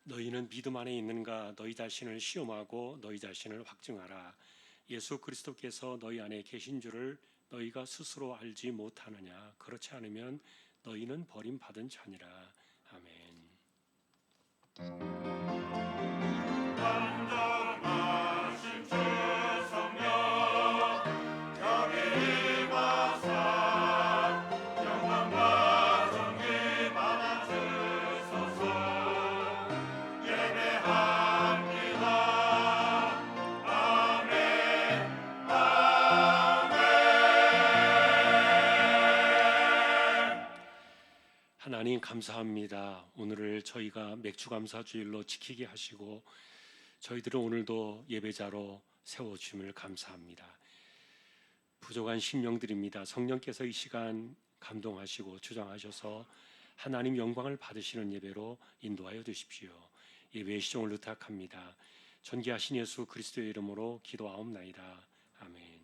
너희는 믿음 안에 있는가? 너희 자신을 시험하고 너희 자신을 확증하라. 예수 그리스도께서 너희 안에 계신 줄을 너희가 스스로 알지 못하느냐? 그렇지 않으면 너희는 버림받은 자니라. 아멘. 완전하신 주 성령 여기 임하사 영광과 존귀 받아주소서. 예배합니다. 아멘. 아멘. 하나님 감사합니다. 오늘을 저희가 맥주감사주일로 지키게 하시고 저희들은 오늘도 예배자로 세워주심을 감사합니다. 부족한 심령들입니다. 성령께서 이 시간 감동하시고 주장하셔서 하나님 영광을 받으시는 예배로 인도하여 주십시오. 예배의 시종을 의탁합니다. 존귀하신 예수 그리스도의 이름으로 기도하옵나이다. 아멘.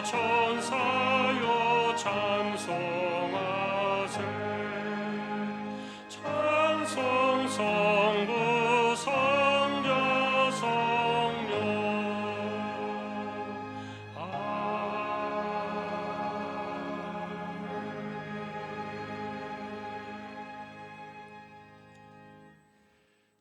천사여 찬송하세. 찬송 성부 성자 성령.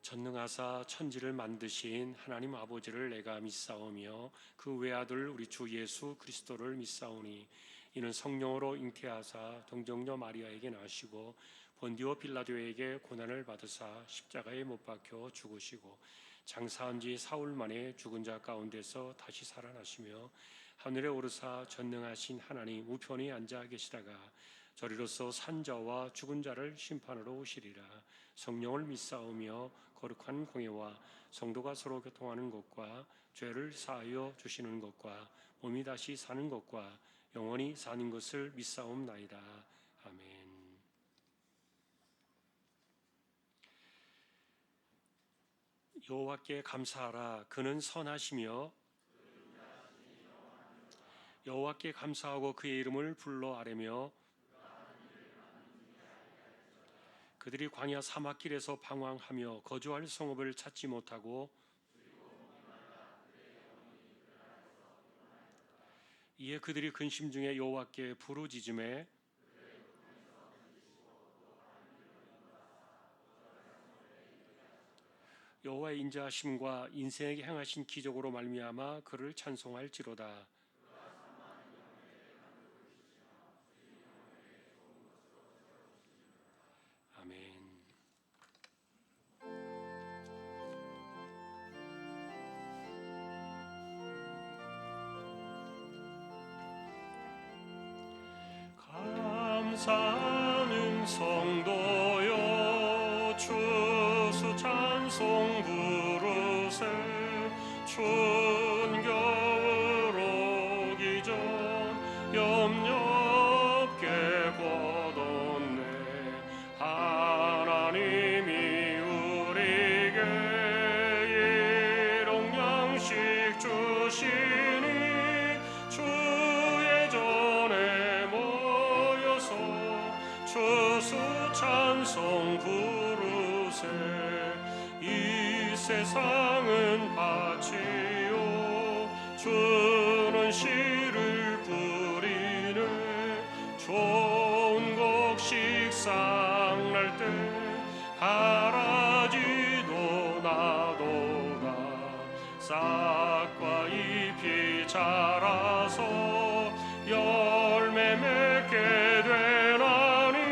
전능하사 천지를 만드신 하나님 아버지를 내가 믿사오며 그 외아들 우리 주 예수 그리스도를 믿사오니 이는 성령으로 잉태하사 동정녀 마리아에게 나시고 본디오 빌라도에게 고난을 받으사 십자가에 못 박혀 죽으시고 장사한 지 사흘 만에 죽은 자 가운데서 다시 살아나시며 하늘에 오르사 전능하신 하나님 우편에 앉아 계시다가 저리로서 산자와 죽은 자를 심판으로 오시리라. 성령을 믿사오며 거룩한 공예와 성도가 서로 교통하는 것과 죄를 사하여 주시는 것과 몸이 다시 사는 것과 영원히 사는 것을 믿사옵나이다. 아멘. 여호와께 감사하라. 그는 선하시며 여호와께 감사하고 그의 이름을 불러 아뢰며 그들이 광야 사막길에서 방황하며 거주할 성읍을 찾지 못하고 이에 그들이 근심 중에 여호와께 부르짖음에 여호와의 인자하심과 인생에게 행하신 기적으로 말미암아 그를 찬송할지로다. 아멘. 감사하는 성도여 추수 찬송 부르세. 추운 겨울 오기 전 염려 없게 걷었네. 하나님이 우리에게 일용양식 주시니 주의 전에 추수 찬송 부르세. 이 세상은 밭이요 주는 씨를 뿌리네. 좋은 곡식 싹날 때 가라지도 나도다. 싹과 잎이 자라서 열매 맺게 되나니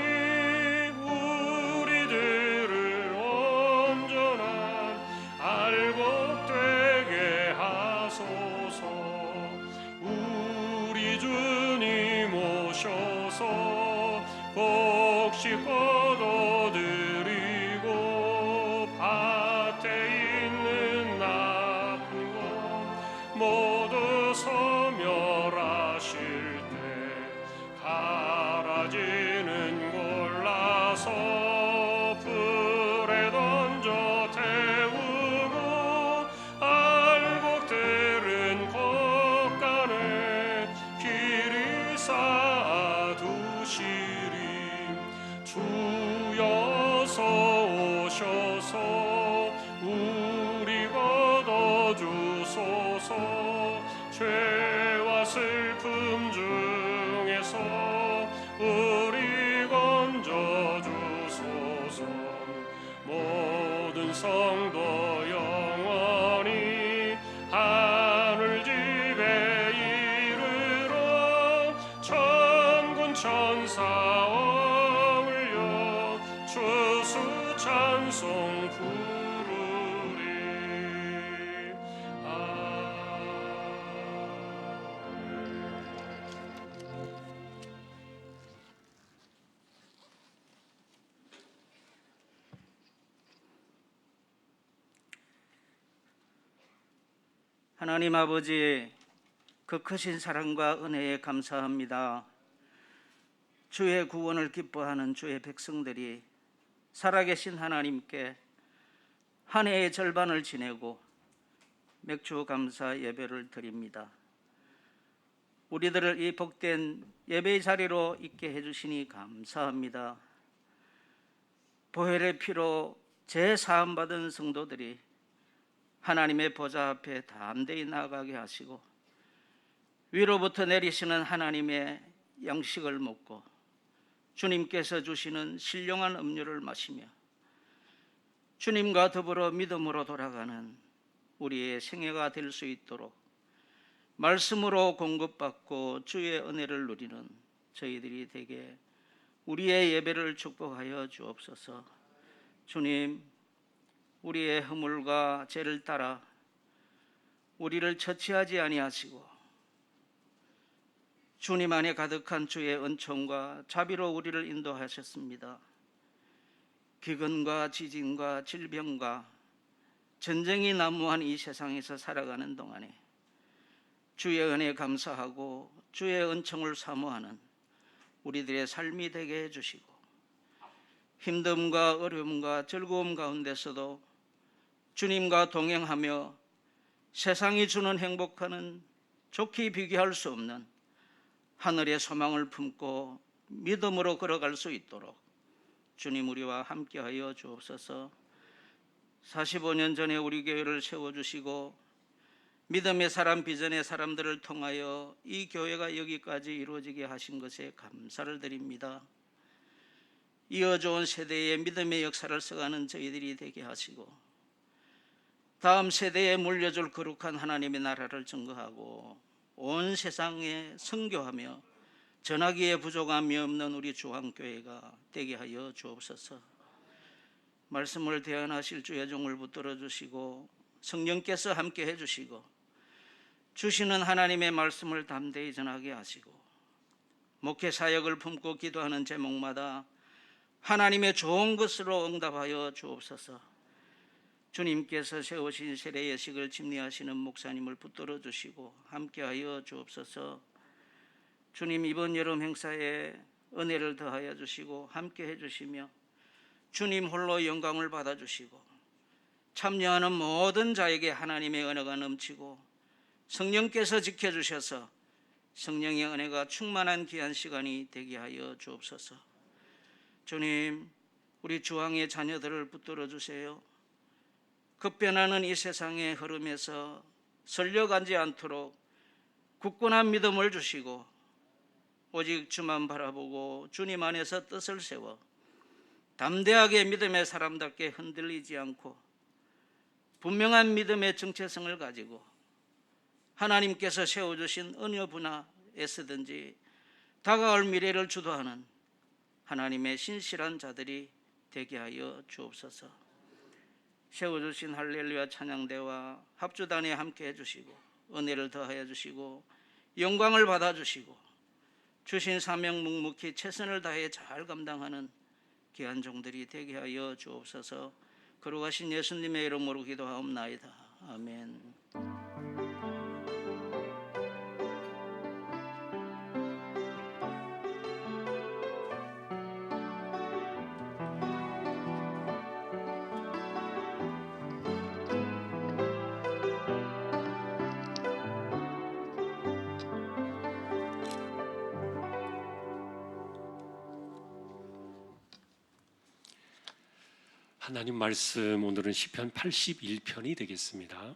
우리들을 온전한 알곡 되게 하소서. 우리 주님 오셔서 곡식 거둬들이고 밭에 있는 사지는 골라서 불에 던져 태우고 알곡들은 곳간에 길이 쌓아두시리. 주여서 오셔서 우리 걷어주소서. 죄와 슬픔 중에서 우리 건져주소서. 모든 성도 영원히 하늘 집에 이르러 천군 천사 어울려 주수 찬송 부르리. 하나님 아버지, 그 크신 사랑과 은혜에 감사합니다. 주의 구원을 기뻐하는 주의 백성들이 살아계신 하나님께 한 해의 절반을 지내고 맥주 감사 예배를 드립니다. 우리들을 이 복된 예배의 자리로 있게 해주시니 감사합니다. 보혈의 피로 재사함받은 성도들이 하나님의 보좌 앞에 담대히 나아가게 하시고 위로부터 내리시는 하나님의 양식을 먹고 주님께서 주시는 신령한 음료를 마시며 주님과 더불어 믿음으로 돌아가는 우리의 생애가 될 수 있도록 말씀으로 공급받고 주의 은혜를 누리는 저희들이 되게 우리의 예배를 축복하여 주옵소서. 주님, 우리의 허물과 죄를 따라 우리를 처치하지 아니하시고 주님 안에 가득한 주의 은총과 자비로 우리를 인도하셨습니다. 기근과 지진과 질병과 전쟁이 난무한 이 세상에서 살아가는 동안에 주의 은혜에 감사하고 주의 은총을 사모하는 우리들의 삶이 되게 해주시고 힘듦과 어려움과 즐거움 가운데서도 주님과 동행하며 세상이 주는 행복과는 좋게 비교할 수 없는 하늘의 소망을 품고 믿음으로 걸어갈 수 있도록 주님 우리와 함께하여 주옵소서. 45년 전에 우리 교회를 세워주시고 믿음의 사람 비전의 사람들을 통하여 이 교회가 여기까지 이루어지게 하신 것에 감사를 드립니다. 이어져온 세대의 믿음의 역사를 써가는 저희들이 되게 하시고 다음 세대에 물려줄 거룩한 하나님의 나라를 증거하고 온 세상에 선교하며 전하기에 부족함이 없는 우리 주한교회가 되게 하여 주옵소서. 말씀을 대언하실 주의 종을 붙들어 주시고 성령께서 함께 해주시고 주시는 하나님의 말씀을 담대히 전하게 하시고 목회 사역을 품고 기도하는 제목마다 하나님의 좋은 것으로 응답하여 주옵소서. 주님께서 세우신 세례 예식을 집례하시는 목사님을 붙들어 주시고 함께하여 주옵소서. 주님, 이번 여름 행사에 은혜를 더하여 주시고 함께해 주시며 주님 홀로 영광을 받아 주시고 참여하는 모든 자에게 하나님의 은혜가 넘치고 성령께서 지켜주셔서 성령의 은혜가 충만한 귀한 시간이 되게 하여 주옵소서. 주님, 우리 주왕의 자녀들을 붙들어 주세요. 급변하는 이 세상의 흐름에서 설려가지 않도록 굳건한 믿음을 주시고 오직 주만 바라보고 주님 안에서 뜻을 세워 담대하게 믿음의 사람답게 흔들리지 않고 분명한 믿음의 정체성을 가지고 하나님께서 세워주신 어느 분야에서든지 다가올 미래를 주도하는 하나님의 신실한 자들이 되게 하여 주옵소서. 세워주신 할렐루야 찬양대와 합주단에 함께 해주시고 은혜를 더하여 주시고 영광을 받아주시고 주신 사명 묵묵히 최선을 다해 잘 감당하는 귀한 종들이 되게 하여 주옵소서. 거룩하신 예수님의 이름으로 기도하옵나이다. 아멘. 하나님 말씀 오늘은 시편 81편이 되겠습니다.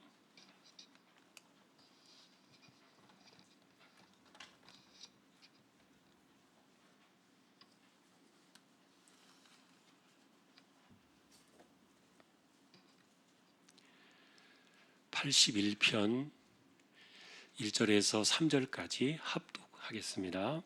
(81편) 1절에서 3절까지 합독하겠습니다.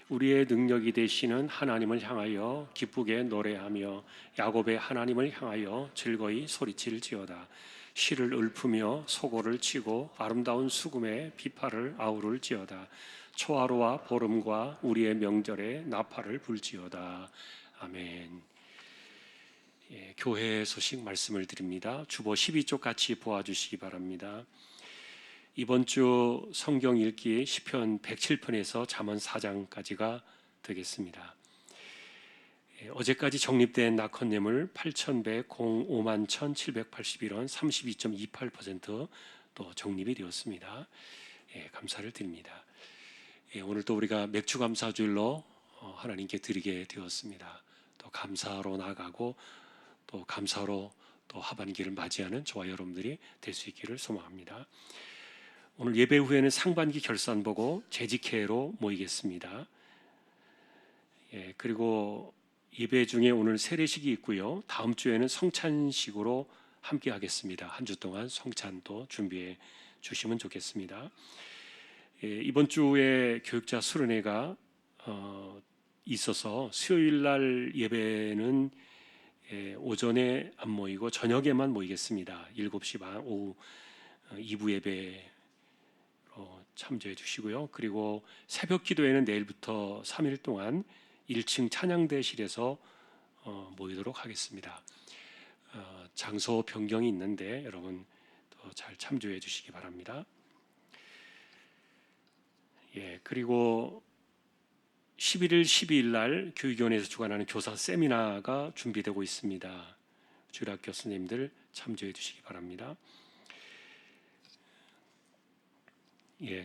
우리의 능력이 되시는 하나님을 향하여 기쁘게 노래하며 야곱의 하나님을 향하여 즐거이 소리칠지어다. 시를 읊으며 소고를 치고 아름다운 수금에 비파를 아우를지어다. 초하루와 보름과 우리의 명절에 나팔을 불지어다. 아멘. 교회 소식 말씀을 드립니다. 주보 12쪽 같이 보아주시기 바랍니다. 이번 주 성경 읽기 시편 107편에서 잠언 4장까지가 되겠습니다. 어제까지 적립된 낙헌예물 8,105만 1,781원 32.28% 적립이 되었습니다. 감사를 드립니다. 오늘 또 우리가 맥주 감사주일로 하나님께 드리게 되었습니다. 또 감사로 나아가고 또 감사로 또 하반기를 맞이하는 저와 여러분들이 될 수 있기를 소망합니다. 오늘 예배 후에는 상반기 결산 보고 재직회로 모이겠습니다. 그리고 예배 중에 오늘 세례식이 있고요. 다음 주에는 성찬식으로 함께 하겠습니다. 한 주 동안 성찬도 준비해 주시면 좋겠습니다. 이번 주에 교육자 수련회가 있어서 수요일 날 예배는 오전에 안 모이고 저녁에만 모이겠습니다. 7시 반 오후 2부 예배 참조해 주시고요. 그리고 새벽 기도회는 내일부터 3일 동안 1층 찬양대실에서 모이도록 하겠습니다. 장소 변경이 있는데 여러분 잘 참조해 주시기 바랍니다. 그리고 11일, 12일 날 교육위원회에서 주관하는 교사 세미나가 준비되고 있습니다. 주일학 교수님들 참조해 주시기 바랍니다.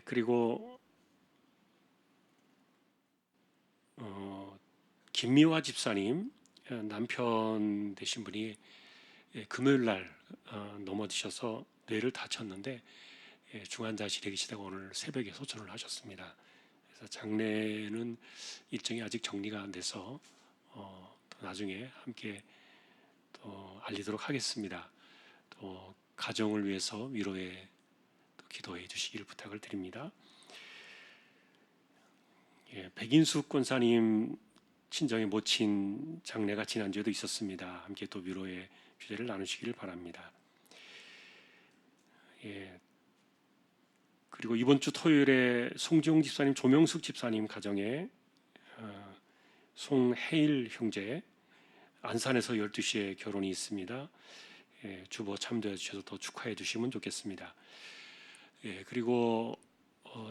그리고 김미화 집사님 남편 되신 분이 금요일 날 넘어지셔서 뇌를 다쳤는데 중환자실에 계시다가 오늘 새벽에 소천을 하셨습니다. 그래서 장례는 일정이 아직 정리가 안 돼서 또 나중에 함께 또 알리도록 하겠습니다. 또 가정을 위해서 위로의 기도해 주시기를 부탁을 드립니다. 백인숙 권사님 친정의 모친 장례가 지난주에도 있었습니다. 함께 또 위로의 주제를 나누시기를 바랍니다. 그리고 이번 주 토요일에 송지용 집사님, 조명숙 집사님 가정에 송해일 형제 안산에서 12시에 결혼이 있습니다. 주보 참조해 주셔서 더 축하해 주시면 좋겠습니다. 그리고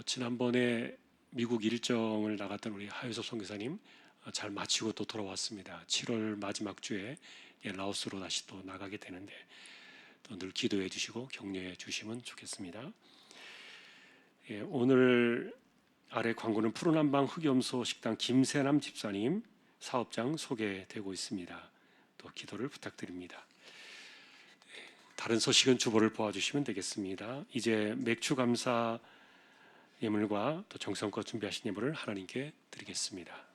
지난번에 미국 일정을 나갔던 우리 하유섭 선교사님 잘 마치고 또 돌아왔습니다. 7월 마지막 주에 라오스로 다시 또 나가게 되는데 또 늘 기도해 주시고 격려해 주시면 좋겠습니다. 오늘 아래 광고는 푸른한방 흑염소 식당 김세남 집사님 사업장 소개되고 있습니다. 또 기도를 부탁드립니다. 다른 소식은 주보를 보아주시면 되겠습니다. 이제 맥주 감사 예물과 또 정성껏 준비하신 예물을 하나님께 드리겠습니다.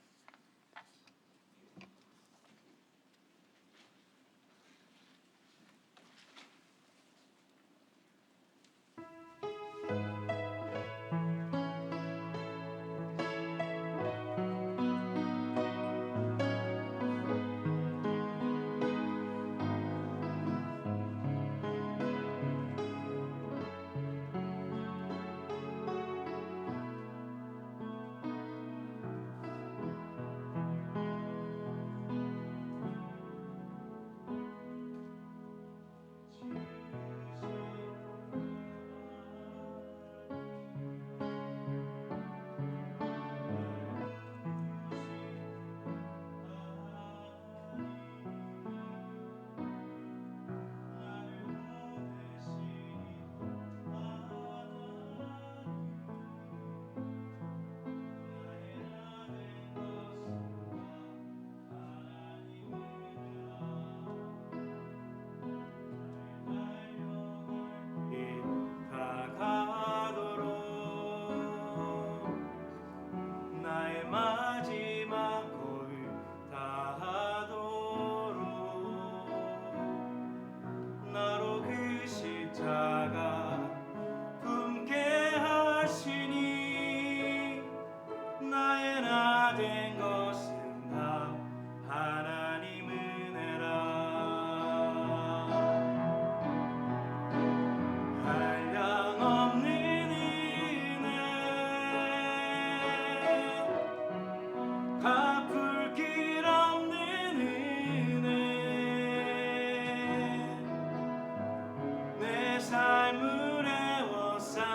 십자가 품게 하시니 나의 나 된 것은 다 하나님 은혜라. 한량없는 은혜 갚을 길 없는 은혜 내 삶을 애워싸니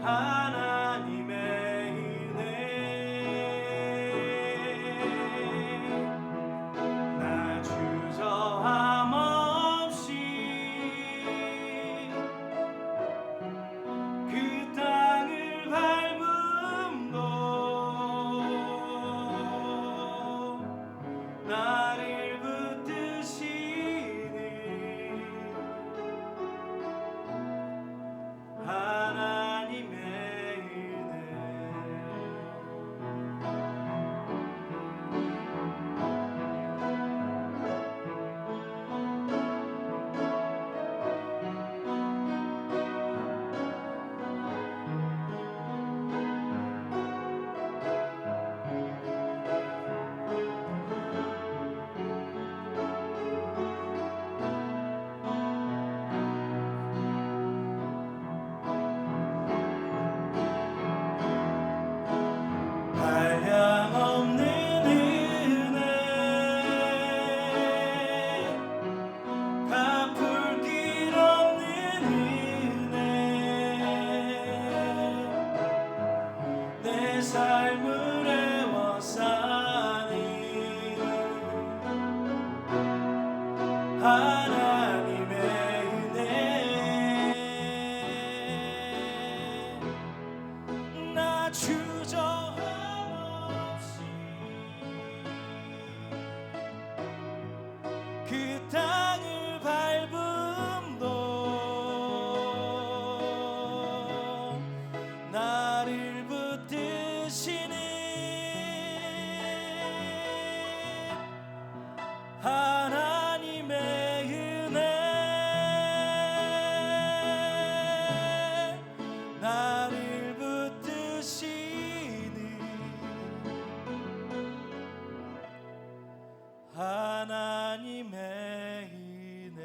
하나님의 은혜 나 주저함 없이 그 땅을 밟음도 나를 붙드시는 하나님의 은혜. 한량없는 은혜 갚을 길 없는 은혜 내 삶을 애워싸니 하나님의 은혜 나 주저함 없이 그 땅을 밟음도 나를 붙드시는 하나님의 은혜 나를 붙드시는 하나님의 은혜.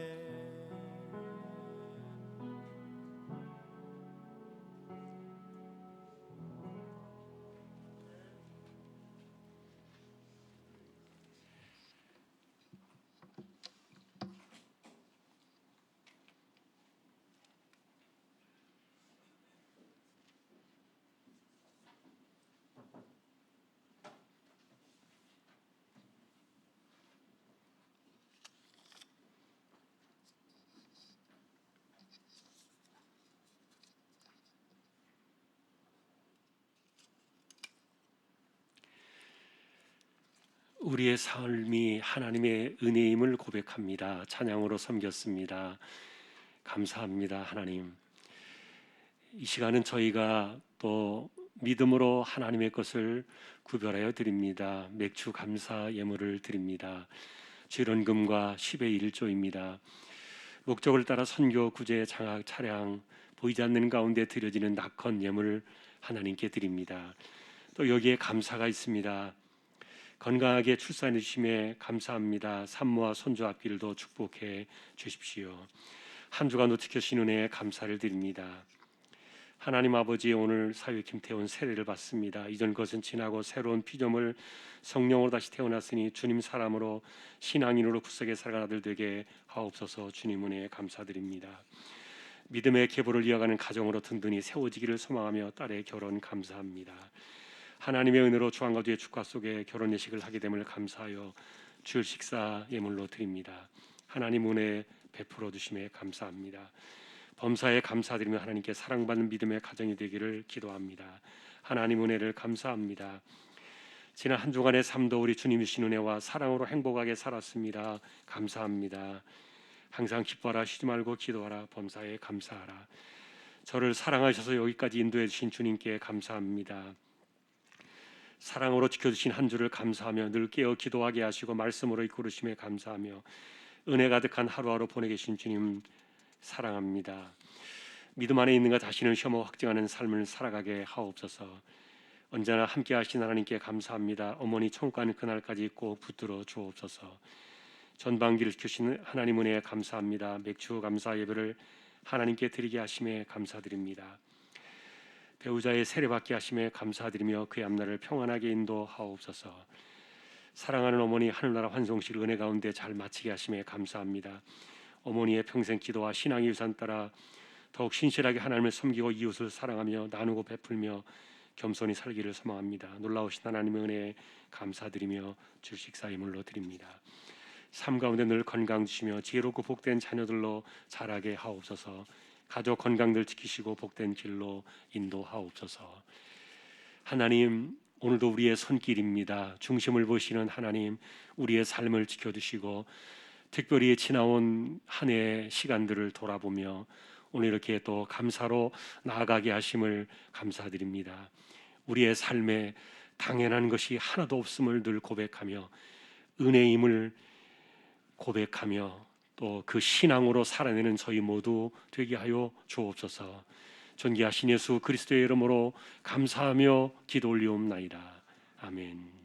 우리의 삶이 하나님의 은혜임을 고백합니다. 찬양으로 섬겼습니다. 감사합니다, 하나님. 이 시간은 저희가 또 믿음으로 하나님의 것을 구별하여 드립니다. 맥주 감사 예물을 드립니다. 지런금과 10의 1조입니다. 목적을 따라 선교, 구제, 장학, 차량 보이지 않는 가운데 드려지는 낙헌 예물 하나님께 드립니다. 또 여기에 감사가 있습니다. 건강하게 출산해 주심에 감사합니다. 산모와 손주 앞길도 축복해 주십시오. 한 주간도 지켜주신 은혜에 감사를 드립니다. 하나님 아버지, 오늘 사회 김태훈 세례를 받습니다. 이전 것은 지나고 새로운 피조물 성령으로 다시 태어났으니 주님 사람으로 신앙인으로 굳세게 살아가는 아들 되게 하옵소서. 주님 은혜에 감사드립니다. 믿음의 계보를 이어가는 가정으로 든든히 세워지기를 소망하며 딸의 결혼 감사합니다. 하나님의 은혜로 주안과 주의 축가 속에 결혼 예식을 하게 됨을 감사하여 주일 식사 예물로 드립니다. 하나님 은혜 베풀어 주심에 감사합니다. 범사에 감사드리며 하나님께 사랑받는 믿음의 가정이 되기를 기도합니다. 하나님 은혜를 감사합니다. 지난 한 주간의 삶도 우리 주님 주신 은혜와 사랑으로 행복하게 살았습니다. 감사합니다. 항상 기뻐하라, 쉬지 말고 기도하라, 범사에 감사하라. 저를 사랑하셔서 여기까지 인도해 주신 주님께 감사합니다. 사랑으로 지켜주신 한 주를 감사하며 늘 깨어 기도하게 하시고 말씀으로 이끌으심에 감사하며 은혜 가득한 하루하루 보내 계신 주님 사랑합니다. 믿음 안에 있는 것 자신을 시험하고 확증하는 삶을 살아가게 하옵소서. 언제나 함께 하신 하나님께 감사합니다. 어머니 청구하는 그날까지 꼭 붙들어 주옵소서. 전반기를 지키시는 하나님 은혜에 감사합니다. 맥주 감사 예배를 하나님께 드리게 하심에 감사드립니다. 배우자의 세례받게 하심에 감사드리며 그의 앞날을 평안하게 인도하옵소서. 사랑하는 어머니 하늘나라 환송실 은혜 가운데 잘 마치게 하심에 감사합니다. 어머니의 평생 기도와 신앙의 유산 따라 더욱 신실하게 하나님을 섬기고 이웃을 사랑하며 나누고 베풀며 겸손히 살기를 소망합니다. 놀라우신 하나님의 은혜에 감사드리며 주식사임을로 드립니다. 삶 가운데 늘 건강 주시며 지혜롭고 복된 자녀들로 자라게 하옵소서. 가족 건강들 지키시고 복된 길로 인도하옵소서. 하나님, 오늘도 우리의 손길입니다. 중심을 보시는 하나님, 우리의 삶을 지켜주시고 특별히 지나온 한 해의 시간들을 돌아보며 오늘 이렇게 또 감사로 나아가게 하심을 감사드립니다. 우리의 삶에 당연한 것이 하나도 없음을 늘 고백하며 은혜임을 고백하며 또 그 신앙으로 살아내는 저희 모두 되게 하여 주옵소서. 존귀하신 예수 그리스도의 이름으로 감사하며 기도 올리옵나이다. 아멘.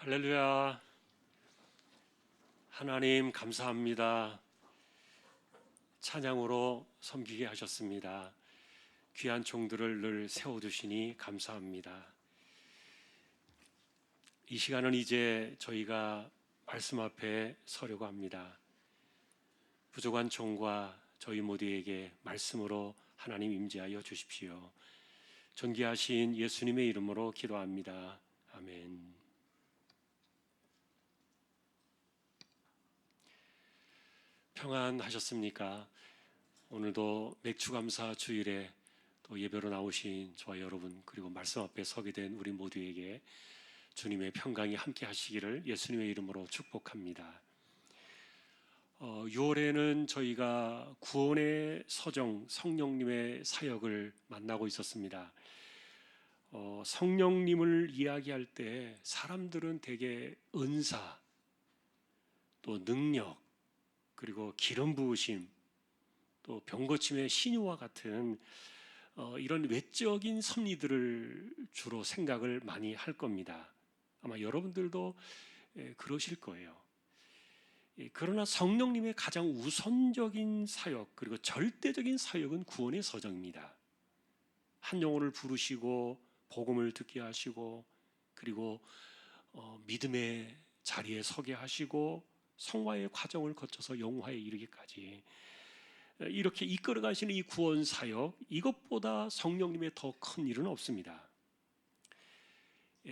할렐루야. 하나님 감사합니다. 찬양으로 섬기게 하셨습니다. 귀한 종들을 늘 세워두시니 감사합니다. 이 시간은 이제 저희가 말씀 앞에 서려고 합니다. 부족한 종과 저희 모두에게 말씀으로 하나님 임재하여 주십시오. 존귀하신 예수님의 이름으로 기도합니다. 아멘. 평안하셨습니까? 오늘도 맥주감사 주일에 또 예배로 나오신 저와 여러분, 그리고 말씀 앞에 서게 된 우리 모두에게 주님의 평강이 함께 하시기를 예수님의 이름으로 축복합니다. 6월에는 저희가 구원의 서정 성령님의 사역을 만나고 있었습니다. 성령님을 이야기할 때 사람들은 대개 은사, 또 능력, 그리고 기름 부으심, 또 병고침의 신유와 같은 이런 외적인 섭리들을 주로 생각을 많이 할 겁니다. 아마 여러분들도 그러실 거예요. 그러나 성령님의 가장 우선적인 사역, 그리고 절대적인 사역은 구원의 서정입니다. 한 영혼을 부르시고 복음을 듣게 하시고, 그리고 믿음의 자리에 서게 하시고, 성화의 과정을 거쳐서 영화에 이르기까지 이렇게 이끌어 가시는 이 구원 사역, 이것보다 성령님의 더 큰 일은 없습니다.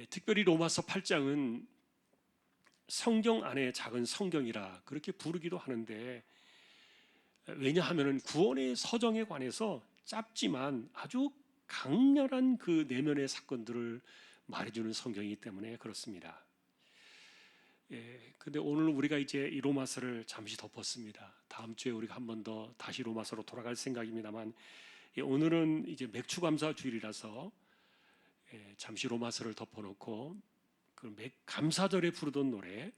특별히 로마서 8장은 성경 안에 작은 성경이라 그렇게 부르기도 하는데, 왜냐하면 구원의 서정에 관해서 짧지만 아주 강렬한 그 내면의 사건들을 말해주는 성경이기 때문에 그렇습니다. 근데 오늘 우리가 이제 이 로마서를 잠시 덮었습니다. 다음 주에 우리가 한 번 더 다시 로마서로 돌아갈 생각입니다만, 오늘은 이제 맥주감사 주일이라서 잠시 로마서를 덮어놓고 그 감사절에 부르던 노래,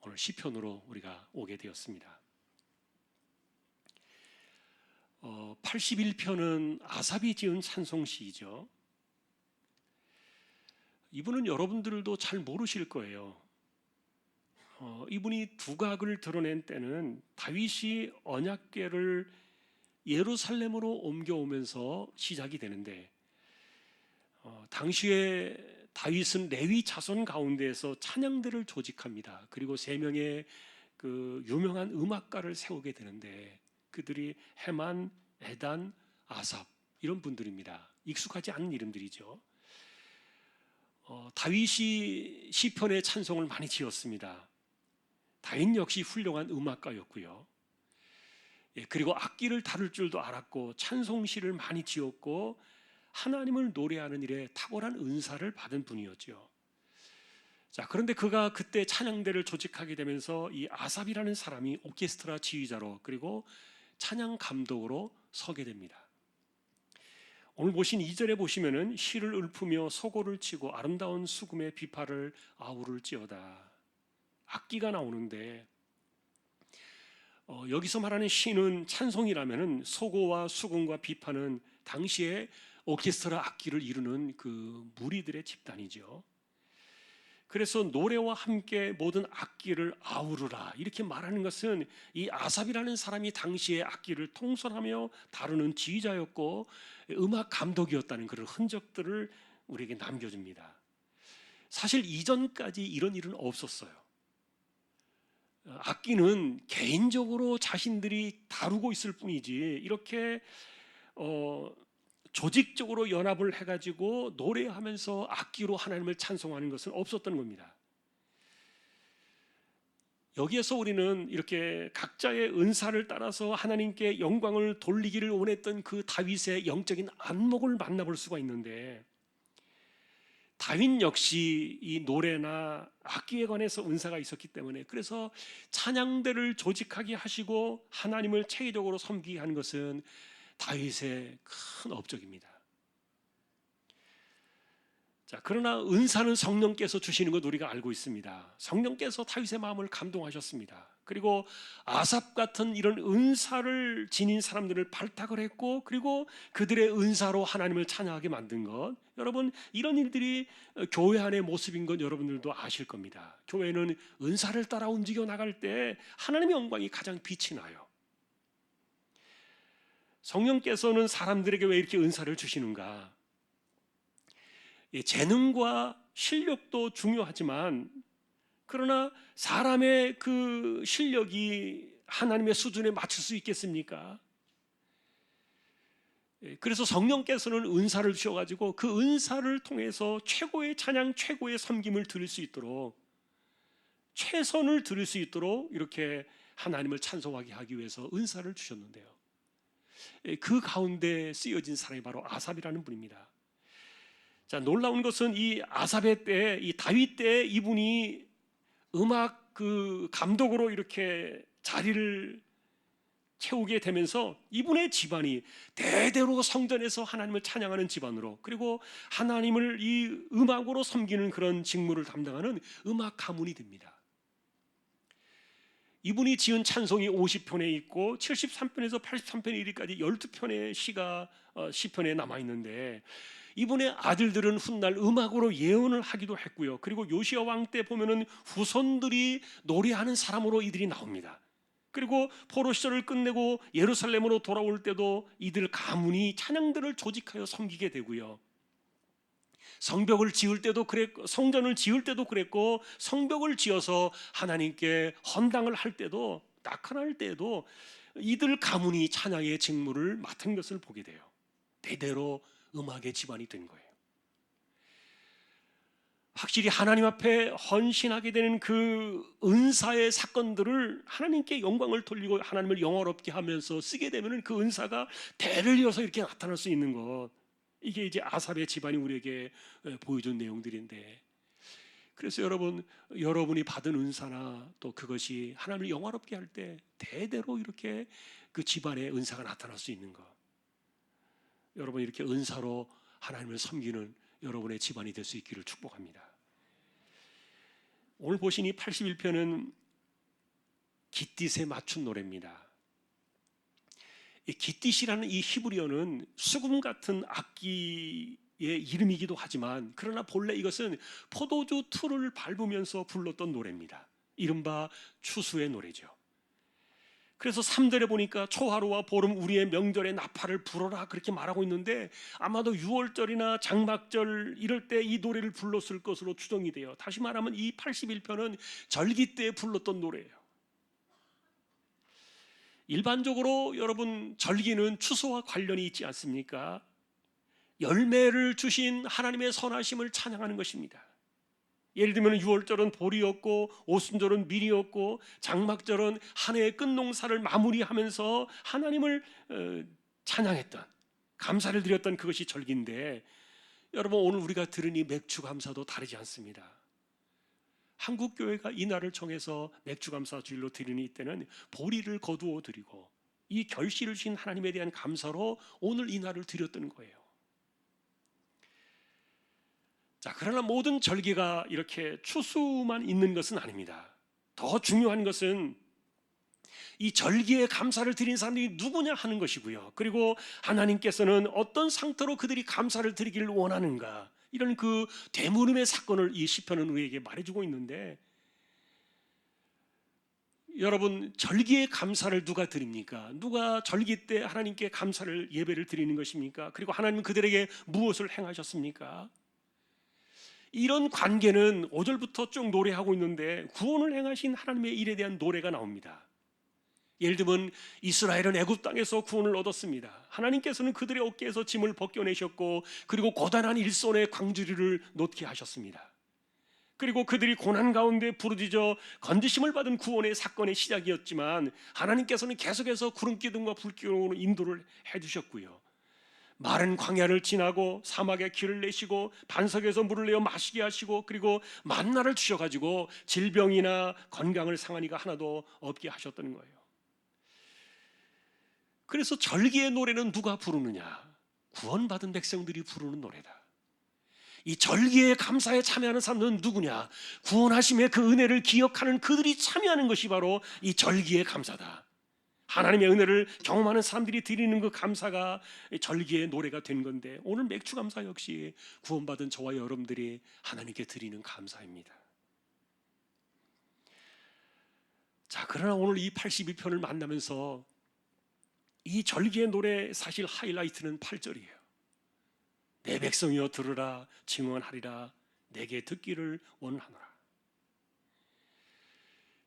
오늘 시편으로 우리가 오게 되었습니다. 81편은 아삽이 지은 찬송시이죠. 이분은 여러분들도 잘 모르실 거예요. 이분이 두각을 드러낸 때는 다윗이 언약궤를 예루살렘으로 옮겨오면서 시작이 되는데, 당시에 다윗은 레위 자손 가운데에서 찬양대를 조직합니다. 그리고 3명의 그 유명한 음악가를 세우게 되는데, 그들이 헤만, 에단, 아삽, 이런 분들입니다. 익숙하지 않은 이름들이죠. 다윗이 시편의 찬송을 많이 지었습니다. 다윗 역시 훌륭한 음악가였고요. 그리고 악기를 다룰 줄도 알았고 찬송시를 많이 지었고 하나님을 노래하는 일에 탁월한 은사를 받은 분이었죠. 자, 그런데 그가 그때 찬양대를 조직하게 되면서 이 아삽이라는 사람이 오케스트라 지휘자로, 그리고 찬양 감독으로 서게 됩니다. 오늘 보신 2절에 보시면은 시를 읊으며 소고를 치고 아름다운 수금의 비파를 아우를지어다, 악기가 나오는데, 여기서 말하는 시는 찬송이라면은 소고와 수금과 비파는 당시에 오케스트라 악기를 이루는 그 무리들의 집단이죠. 그래서 노래와 함께 모든 악기를 아우르라 이렇게 말하는 것은 이 아삽이라는 사람이 당시에 악기를 통솔하며 다루는 지휘자였고 음악 감독이었다는 그런 흔적들을 우리에게 남겨줍니다. 사실 이전까지 이런 일은 없었어요. 악기는 개인적으로 자신들이 다루고 있을 뿐이지 이렇게 조직적으로 연합을 해가지고 노래하면서 악기로 하나님을 찬송하는 것은 없었던 겁니다. 여기에서 우리는 이렇게 각자의 은사를 따라서 하나님께 영광을 돌리기를 원했던 그 다윗의 영적인 안목을 만나볼 수가 있는데, 다윗 역시 이 노래나 악기에 관해서 은사가 있었기 때문에, 그래서 찬양대를 조직하게 하시고 하나님을 체계적으로 섬기게 하는 것은 다윗의 큰 업적입니다. 자, 그러나 은사는 성령께서 주시는 것 우리가 알고 있습니다. 성령께서 다윗의 마음을 감동하셨습니다. 그리고 아삽 같은 이런 은사를 지닌 사람들을 발탁을 했고, 그리고 그들의 은사로 하나님을 찬양하게 만든 것, 여러분 이런 일들이 교회 안의 모습인 건 여러분들도 아실 겁니다. 교회는 은사를 따라 움직여 나갈 때 하나님의 영광이 가장 빛이 나요. 성령께서는 사람들에게 왜 이렇게 은사를 주시는가? 재능과 실력도 중요하지만, 그러나 사람의 그 실력이 하나님의 수준에 맞출 수 있겠습니까? 그래서 성령께서는 은사를 주셔가지고 그 은사를 통해서 최고의 찬양, 최고의 섬김을 드릴 수 있도록, 최선을 드릴 수 있도록 이렇게 하나님을 찬송하게 하기 위해서 은사를 주셨는데요, 그 가운데 쓰여진 사람이 바로 아삽이라는 분입니다. 자, 놀라운 것은 이 아삽의 때, 이 다윗 때 이분이 음악 그 감독으로 이렇게 자리를 채우게 되면서 이분의 집안이 대대로 성전에서 하나님을 찬양하는 집안으로, 그리고 하나님을 이 음악으로 섬기는 그런 직무를 담당하는 음악 가문이 됩니다. 이분이 지은 찬송이 50편에 있고 73편에서 83편에 이르기까지 12편의 시가 시편에 남아 있는데, 이분의 아들들은 훗날 음악으로 예언을 하기도 했고요. 그리고 요시야 왕 때 보면은 후손들이 노래하는 사람으로 이들이 나옵니다. 그리고 포로 시절을 끝내고 예루살렘으로 돌아올 때도 이들 가문이 찬양들을 조직하여 섬기게 되고요. 성벽을 지을 때도 그랬고, 성전을 지을 때도 그랬고, 성벽을 지어서 하나님께 헌당을 할 때도, 낙헌할 때도 이들 가문이 찬양의 직무를 맡은 것을 보게 돼요. 대대로 음악의 집안이 된 거예요. 확실히 하나님 앞에 헌신하게 되는 그 은사의 사건들을 하나님께 영광을 돌리고 하나님을 영화롭게 하면서 쓰게 되면 그 은사가 대를 이어서 이렇게 나타날 수 있는 것, 이게 이제 아삽의 집안이 우리에게 보여준 내용들인데, 그래서 여러분이 받은 은사나 또 그것이 하나님을 영화롭게 할 때 대대로 이렇게 그 집안의 은사가 나타날 수 있는 것, 여러분 이렇게 은사로 하나님을 섬기는 여러분의 집안이 될 수 있기를 축복합니다. 오늘 보신 이 81편은 기띠스에 맞춘 노래입니다. 이 기띠시라는 이 히브리어는 수금 같은 악기의 이름이기도 하지만, 그러나 본래 이것은 포도주 틀을 밟으면서 불렀던 노래입니다. 이른바 추수의 노래죠. 그래서 3절에 보니까 초하루와 보름 우리의 명절에 나팔을 불어라 그렇게 말하고 있는데, 아마도 6월절이나 장막절 이럴 때 이 노래를 불렀을 것으로 추정이 돼요. 다시 말하면 이 81편은 절기 때 불렀던 노래예요. 일반적으로 여러분 절기는 추수와 관련이 있지 않습니까? 열매를 주신 하나님의 선하심을 찬양하는 것입니다. 예를 들면 6월절은 보리였고, 오순절은 밀이었고, 장막절은 한 해의 끝농사를 마무리하면서 하나님을 찬양했던, 감사를 드렸던 그것이 절기인데, 여러분 오늘 우리가 들은 이 맥주감사도 다르지 않습니다. 한국교회가 이 날을 정해서 맥주감사 주일로 드리는 이때는 보리를 거두어 드리고 이 결실을 주신 하나님에 대한 감사로 오늘 이 날을 드렸던 거예요. 자, 그러나 모든 절기가 이렇게 추수만 있는 것은 아닙니다. 더 중요한 것은 이 절기에 감사를 드린 사람들이 누구냐 하는 것이고요. 그리고 하나님께서는 어떤 상태로 그들이 감사를 드리기를 원하는가, 이런 그 되물음의 사건을 이 시편은 우리에게 말해주고 있는데, 여러분 절기에 감사를 누가 드립니까? 누가 절기 때 하나님께 감사를 예배를 드리는 것입니까? 그리고 하나님은 그들에게 무엇을 행하셨습니까? 이런 관계는 5절부터 쭉 노래하고 있는데 구원을 행하신 하나님의 일에 대한 노래가 나옵니다. 예를 들면 이스라엘은 애굽 땅에서 구원을 얻었습니다. 하나님께서는 그들의 어깨에서 짐을 벗겨내셨고, 그리고 고단한 일손의 광주리를 놓게 하셨습니다. 그리고 그들이 고난 가운데 부르짖어 건지심을 받은 구원의 사건의 시작이었지만, 하나님께서는 계속해서 구름기둥과 불기둥으로 인도를 해주셨고요. 마른 광야를 지나고 사막에 길을 내시고 반석에서 물을 내어 마시게 하시고, 그리고 만나를 주셔가지고 질병이나 건강을 상한 이가 하나도 없게 하셨던 거예요. 그래서 절기의 노래는 누가 부르느냐? 구원받은 백성들이 부르는 노래다. 이 절기의 감사에 참여하는 사람들은 누구냐? 구원하심의 그 은혜를 기억하는 그들이 참여하는 것이 바로 이 절기의 감사다. 하나님의 은혜를 경험하는 사람들이 드리는 그 감사가 절기의 노래가 된 건데, 오늘 맥주 감사 역시 구원받은 저와 여러분들이 하나님께 드리는 감사입니다. 자, 그러나 오늘 이 82편을 만나면서 이 절기의 노래 사실 하이라이트는 8절이에요. 내 백성이여 들으라, 증언하리라, 내게 듣기를 원하노라.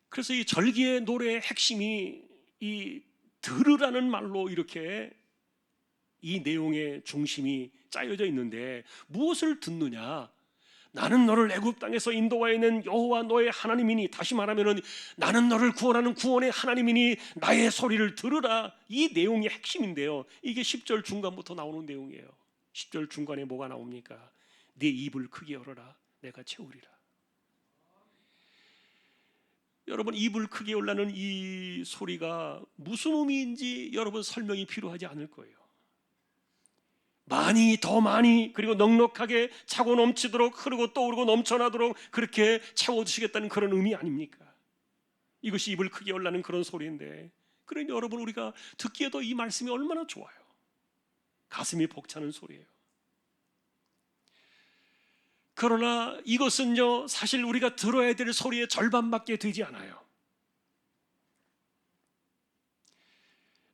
그래서 이 절기의 노래의 핵심이 이 들으라는 말로 이렇게 이 내용의 중심이 짜여져 있는데, 무엇을 듣느냐? 나는 너를 애굽 땅에서 인도하여낸 여호와 너의 하나님이니, 다시 말하면은 나는 너를 구원하는 구원의 하나님이니 나의 소리를 들으라. 이 내용이 핵심인데요, 이게 10절 중간부터 나오는 내용이에요. 10절 중간에 뭐가 나옵니까? 네 입을 크게 열어라, 내가 채우리라. 여러분, 입을 크게 열라는 이 소리가 무슨 의미인지 여러분 설명이 필요하지 않을 거예요. 많이, 더 많이, 그리고 넉넉하게 차고 넘치도록, 흐르고 떠오르고 넘쳐나도록 그렇게 채워주시겠다는 그런 의미 아닙니까? 이것이 입을 크게 열라는 그런 소리인데, 그러니 여러분, 우리가 듣기에도 이 말씀이 얼마나 좋아요. 가슴이 벅차는 소리예요. 그러나 이것은요, 사실 우리가 들어야 될 소리의 절반밖에 되지 않아요.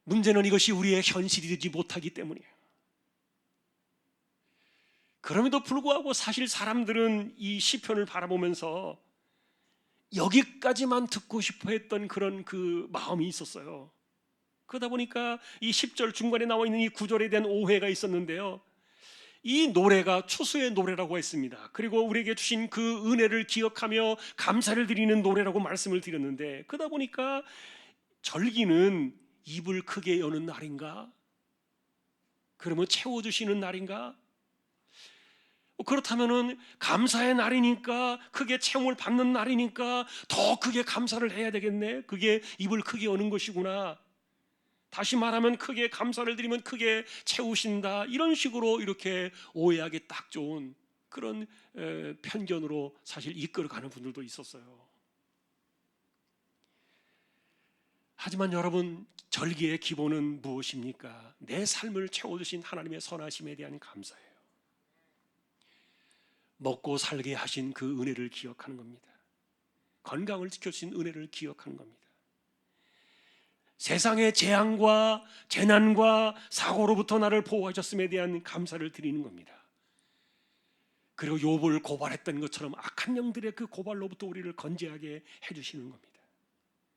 문제는 이것이 우리의 현실이 되지 못하기 때문이에요. 그럼에도 불구하고 사실 사람들은 이 시편을 바라보면서 여기까지만 듣고 싶어 했던 그런 그 마음이 있었어요. 그러다 보니까 이 10절 중간에 나와 있는 이 구절에 대한 오해가 있었는데요, 이 노래가 추수의 노래라고 했습니다. 그리고 우리에게 주신 그 은혜를 기억하며 감사를 드리는 노래라고 말씀을 드렸는데, 그러다 보니까 절기는 입을 크게 여는 날인가? 그러면 채워주시는 날인가? 그렇다면은 감사의 날이니까, 크게 채움을 받는 날이니까 더 크게 감사를 해야 되겠네. 그게 입을 크게 여는 것이구나. 다시 말하면 크게 감사를 드리면 크게 채우신다. 이런 식으로 이렇게 오해하기 딱 좋은 그런 편견으로 사실 이끌어가는 분들도 있었어요. 하지만 여러분, 절기의 기본은 무엇입니까? 내 삶을 채워주신 하나님의 선하심에 대한 감사예요. 먹고 살게 하신 그 은혜를 기억하는 겁니다. 건강을 지켜주신 은혜를 기억하는 겁니다. 세상의 재앙과 재난과 사고로부터 나를 보호하셨음에 대한 감사를 드리는 겁니다. 그리고 욥을 고발했던 것처럼 악한 영들의 그 고발로부터 우리를 건재하게 해주시는 겁니다.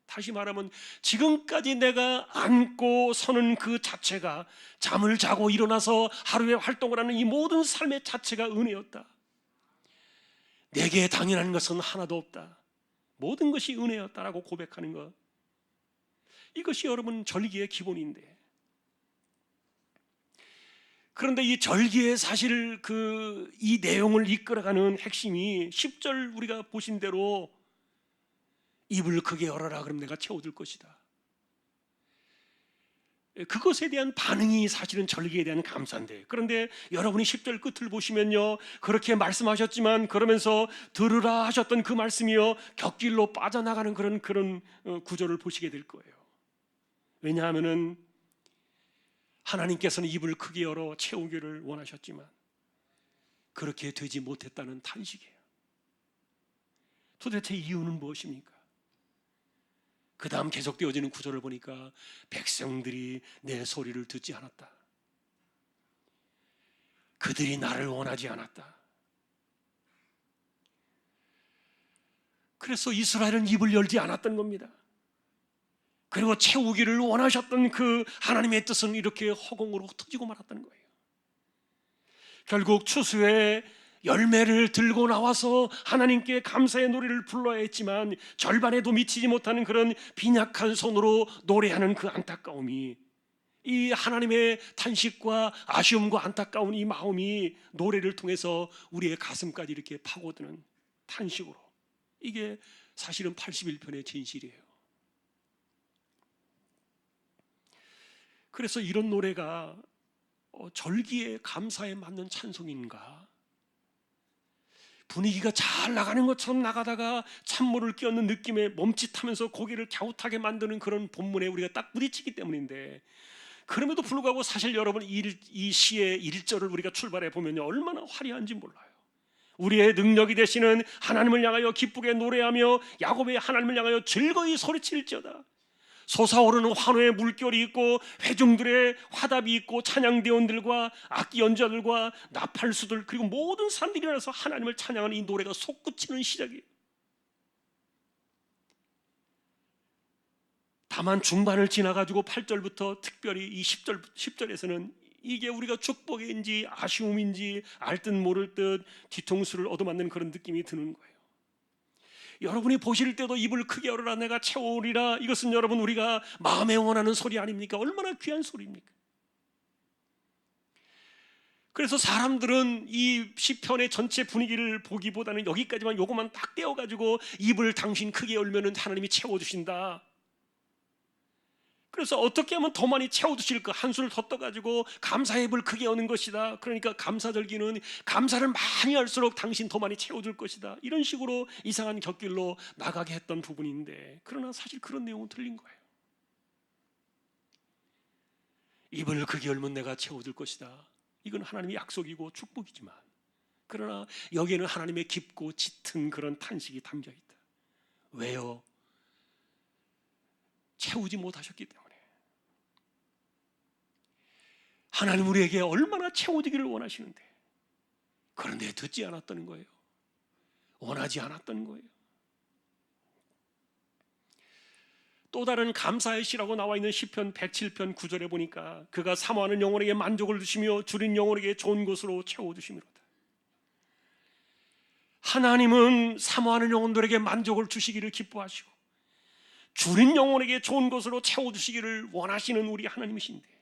다시 말하면 지금까지 내가 안고 서는 그 자체가, 잠을 자고 일어나서 하루에 활동을 하는 이 모든 삶의 자체가 은혜였다. 내게 당연한 것은 하나도 없다. 모든 것이 은혜였다라고 고백하는 것, 이것이 여러분 절기의 기본인데, 그런데 이 절기의 사실 이 내용을 이끌어가는 핵심이 10절 우리가 보신 대로 입을 크게 열어라, 그럼 내가 채워줄 것이다. 그것에 대한 반응이 사실은 절기에 대한 감사인데, 그런데 여러분이 10절 끝을 보시면요, 그렇게 말씀하셨지만 그러면서 들으라 하셨던 그 말씀이요, 곁길로 빠져나가는 그런 구조를 보시게 될 거예요. 왜냐하면은 하나님께서는 입을 크게 열어 채우기를 원하셨지만 그렇게 되지 못했다는 탄식이에요. 도대체 이유는 무엇입니까? 그 다음 계속되어지는 구절을 보니까 백성들이 내 소리를 듣지 않았다. 그들이 나를 원하지 않았다. 그래서 이스라엘은 입을 열지 않았던 겁니다. 그리고 채우기를 원하셨던 그 하나님의 뜻은 이렇게 허공으로 흩어지고 말았다는 거예요. 결국 추수의 열매를 들고 나와서 하나님께 감사의 노래를 불러야 했지만 절반에도 미치지 못하는 그런 빈약한 손으로 노래하는 그 안타까움이, 이 하나님의 탄식과 아쉬움과 안타까운 이 마음이 노래를 통해서 우리의 가슴까지 이렇게 파고드는 탄식으로, 이게 사실은 81편의 진실이에요. 그래서 이런 노래가 절기의 감사에 맞는 찬송인가? 분위기가 잘 나가는 것처럼 나가다가 찬물을 끼얹는 느낌에 멈칫하면서 고개를 갸웃하게 만드는 그런 본문에 우리가 딱 부딪히기 때문인데, 그럼에도 불구하고 사실 여러분 이 시의 1절을 우리가 출발해 보면요, 얼마나 화려한지 몰라요. 우리의 능력이 되시는 하나님을 향하여 기쁘게 노래하며 야곱의 하나님을 향하여 즐거이 소리칠지어다. 솟아오르는 환호의 물결이 있고 회중들의 화답이 있고 찬양대원들과 악기 연주자들과 나팔수들 그리고 모든 사람들이 일어나서 하나님을 찬양하는 이 노래가 솟구치는 시작이에요. 다만 중반을 지나가지고 8절부터 특별히 이 10절에서는 이게 우리가 축복인지 아쉬움인지 알 듯 모를 듯 뒤통수를 얻어맞는 그런 느낌이 드는 거예요. 여러분이 보실 때도 입을 크게 열어라 내가 채우리라, 이것은 여러분 우리가 마음에 원하는 소리 아닙니까? 얼마나 귀한 소리입니까? 그래서 사람들은 이 시편의 전체 분위기를 보기보다는 여기까지만 요것만 딱 떼어가지고 입을 당신 크게 열면은 하나님이 채워주신다. 그래서 어떻게 하면 더 많이 채워주실까, 한술 더 떠가지고 감사의 입을 크게 여는 것이다. 그러니까 감사절기는 감사를 많이 할수록 당신 더 많이 채워줄 것이다. 이런 식으로 이상한 곁길로 나가게 했던 부분인데, 그러나 사실 그런 내용은 틀린 거예요. 입을 크게 열면 내가 채워줄 것이다. 이건 하나님의 약속이고 축복이지만, 그러나 여기에는 하나님의 깊고 짙은 그런 탄식이 담겨 있다. 왜요? 채우지 못하셨기 때문에. 하나님 우리에게 얼마나 채워지기를 원하시는데, 그런데 듣지 않았다는 거예요. 원하지 않았다는 거예요. 또 다른 감사의 시라고 나와 있는 시편 107편 9절에 보니까 그가 사모하는 영혼에게 만족을 주시며 줄인 영혼에게 좋은 것으로 채워주시미로다. 하나님은 사모하는 영혼들에게 만족을 주시기를 기뻐하시고 줄인 영혼에게 좋은 것으로 채워주시기를 원하시는 우리 하나님이신데,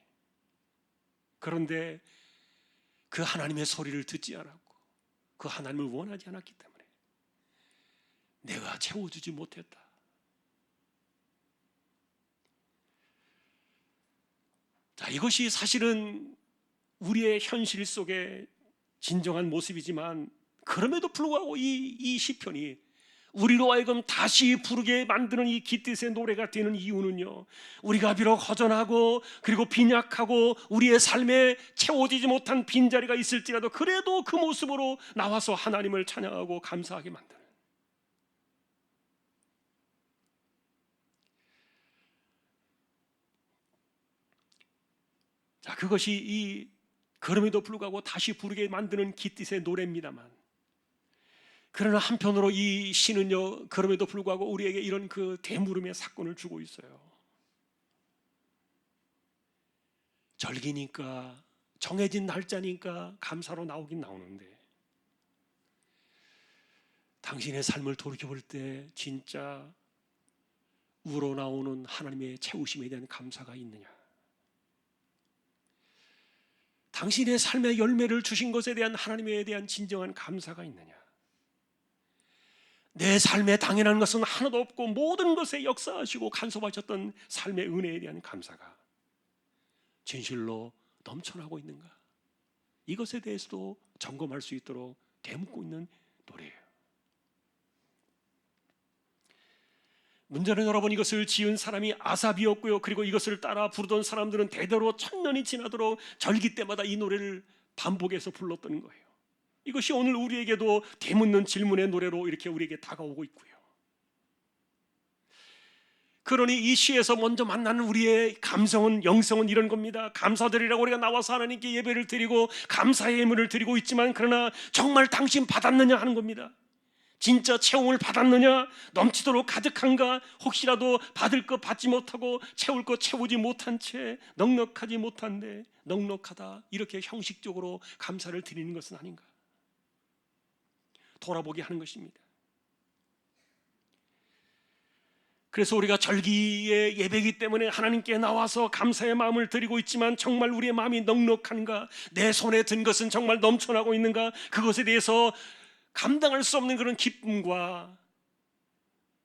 그런데 그 하나님의 소리를 듣지 않았고 그 하나님을 원하지 않았기 때문에 내가 채워주지 못했다. 자, 이것이 사실은 우리의 현실 속의 진정한 모습이지만, 그럼에도 불구하고 이 시편이 우리로 하여금 다시 부르게 만드는 이 깃뜻의 노래가 되는 이유는요, 우리가 비록 허전하고 그리고 빈약하고 우리의 삶에 채워지지 못한 빈자리가 있을지라도 그래도 그 모습으로 나와서 하나님을 찬양하고 감사하게 만드는, 자, 그것이 이 그럼에도 불구하고 다시 부르게 만드는 깃뜻의 노래입니다만, 그러나 한편으로 이 시는요, 그럼에도 불구하고 우리에게 이런 그 대물음의 사건을 주고 있어요. 절기니까, 정해진 날짜니까 감사로 나오긴 나오는데, 당신의 삶을 돌이켜볼 때 진짜 우러나오는 하나님의 채우심에 대한 감사가 있느냐? 당신의 삶의 열매를 주신 것에 대한 하나님에 대한 진정한 감사가 있느냐? 내 삶에 당연한 것은 하나도 없고 모든 것에 역사하시고 간섭하셨던 삶의 은혜에 대한 감사가 진실로 넘쳐나고 있는가? 이것에 대해서도 점검할 수 있도록 되묻고 있는 노래예요. 문제는 여러분, 이것을 지은 사람이 아삽이었고요, 그리고 이것을 따라 부르던 사람들은 대대로 천년이 지나도록 절기 때마다 이 노래를 반복해서 불렀던 거예요. 이것이 오늘 우리에게도 되묻는 질문의 노래로 이렇게 우리에게 다가오고 있고요. 그러니 이 시에서 먼저 만나는 우리의 감성은, 영성은 이런 겁니다. 감사드리라고 우리가 나와서 하나님께 예배를 드리고 감사의 예물을 드리고 있지만, 그러나 정말 당신 받았느냐 하는 겁니다. 진짜 채움을 받았느냐? 넘치도록 가득한가? 혹시라도 받을 것 받지 못하고 채울 것 채우지 못한 채 넉넉하지 못한데 넉넉하다, 이렇게 형식적으로 감사를 드리는 것은 아닌가? 돌아보게 하는 것입니다. 그래서 우리가 절기의 예배이기 때문에 하나님께 나와서 감사의 마음을 드리고 있지만, 정말 우리의 마음이 넉넉한가? 내 손에 든 것은 정말 넘쳐나고 있는가? 그것에 대해서 감당할 수 없는 그런 기쁨과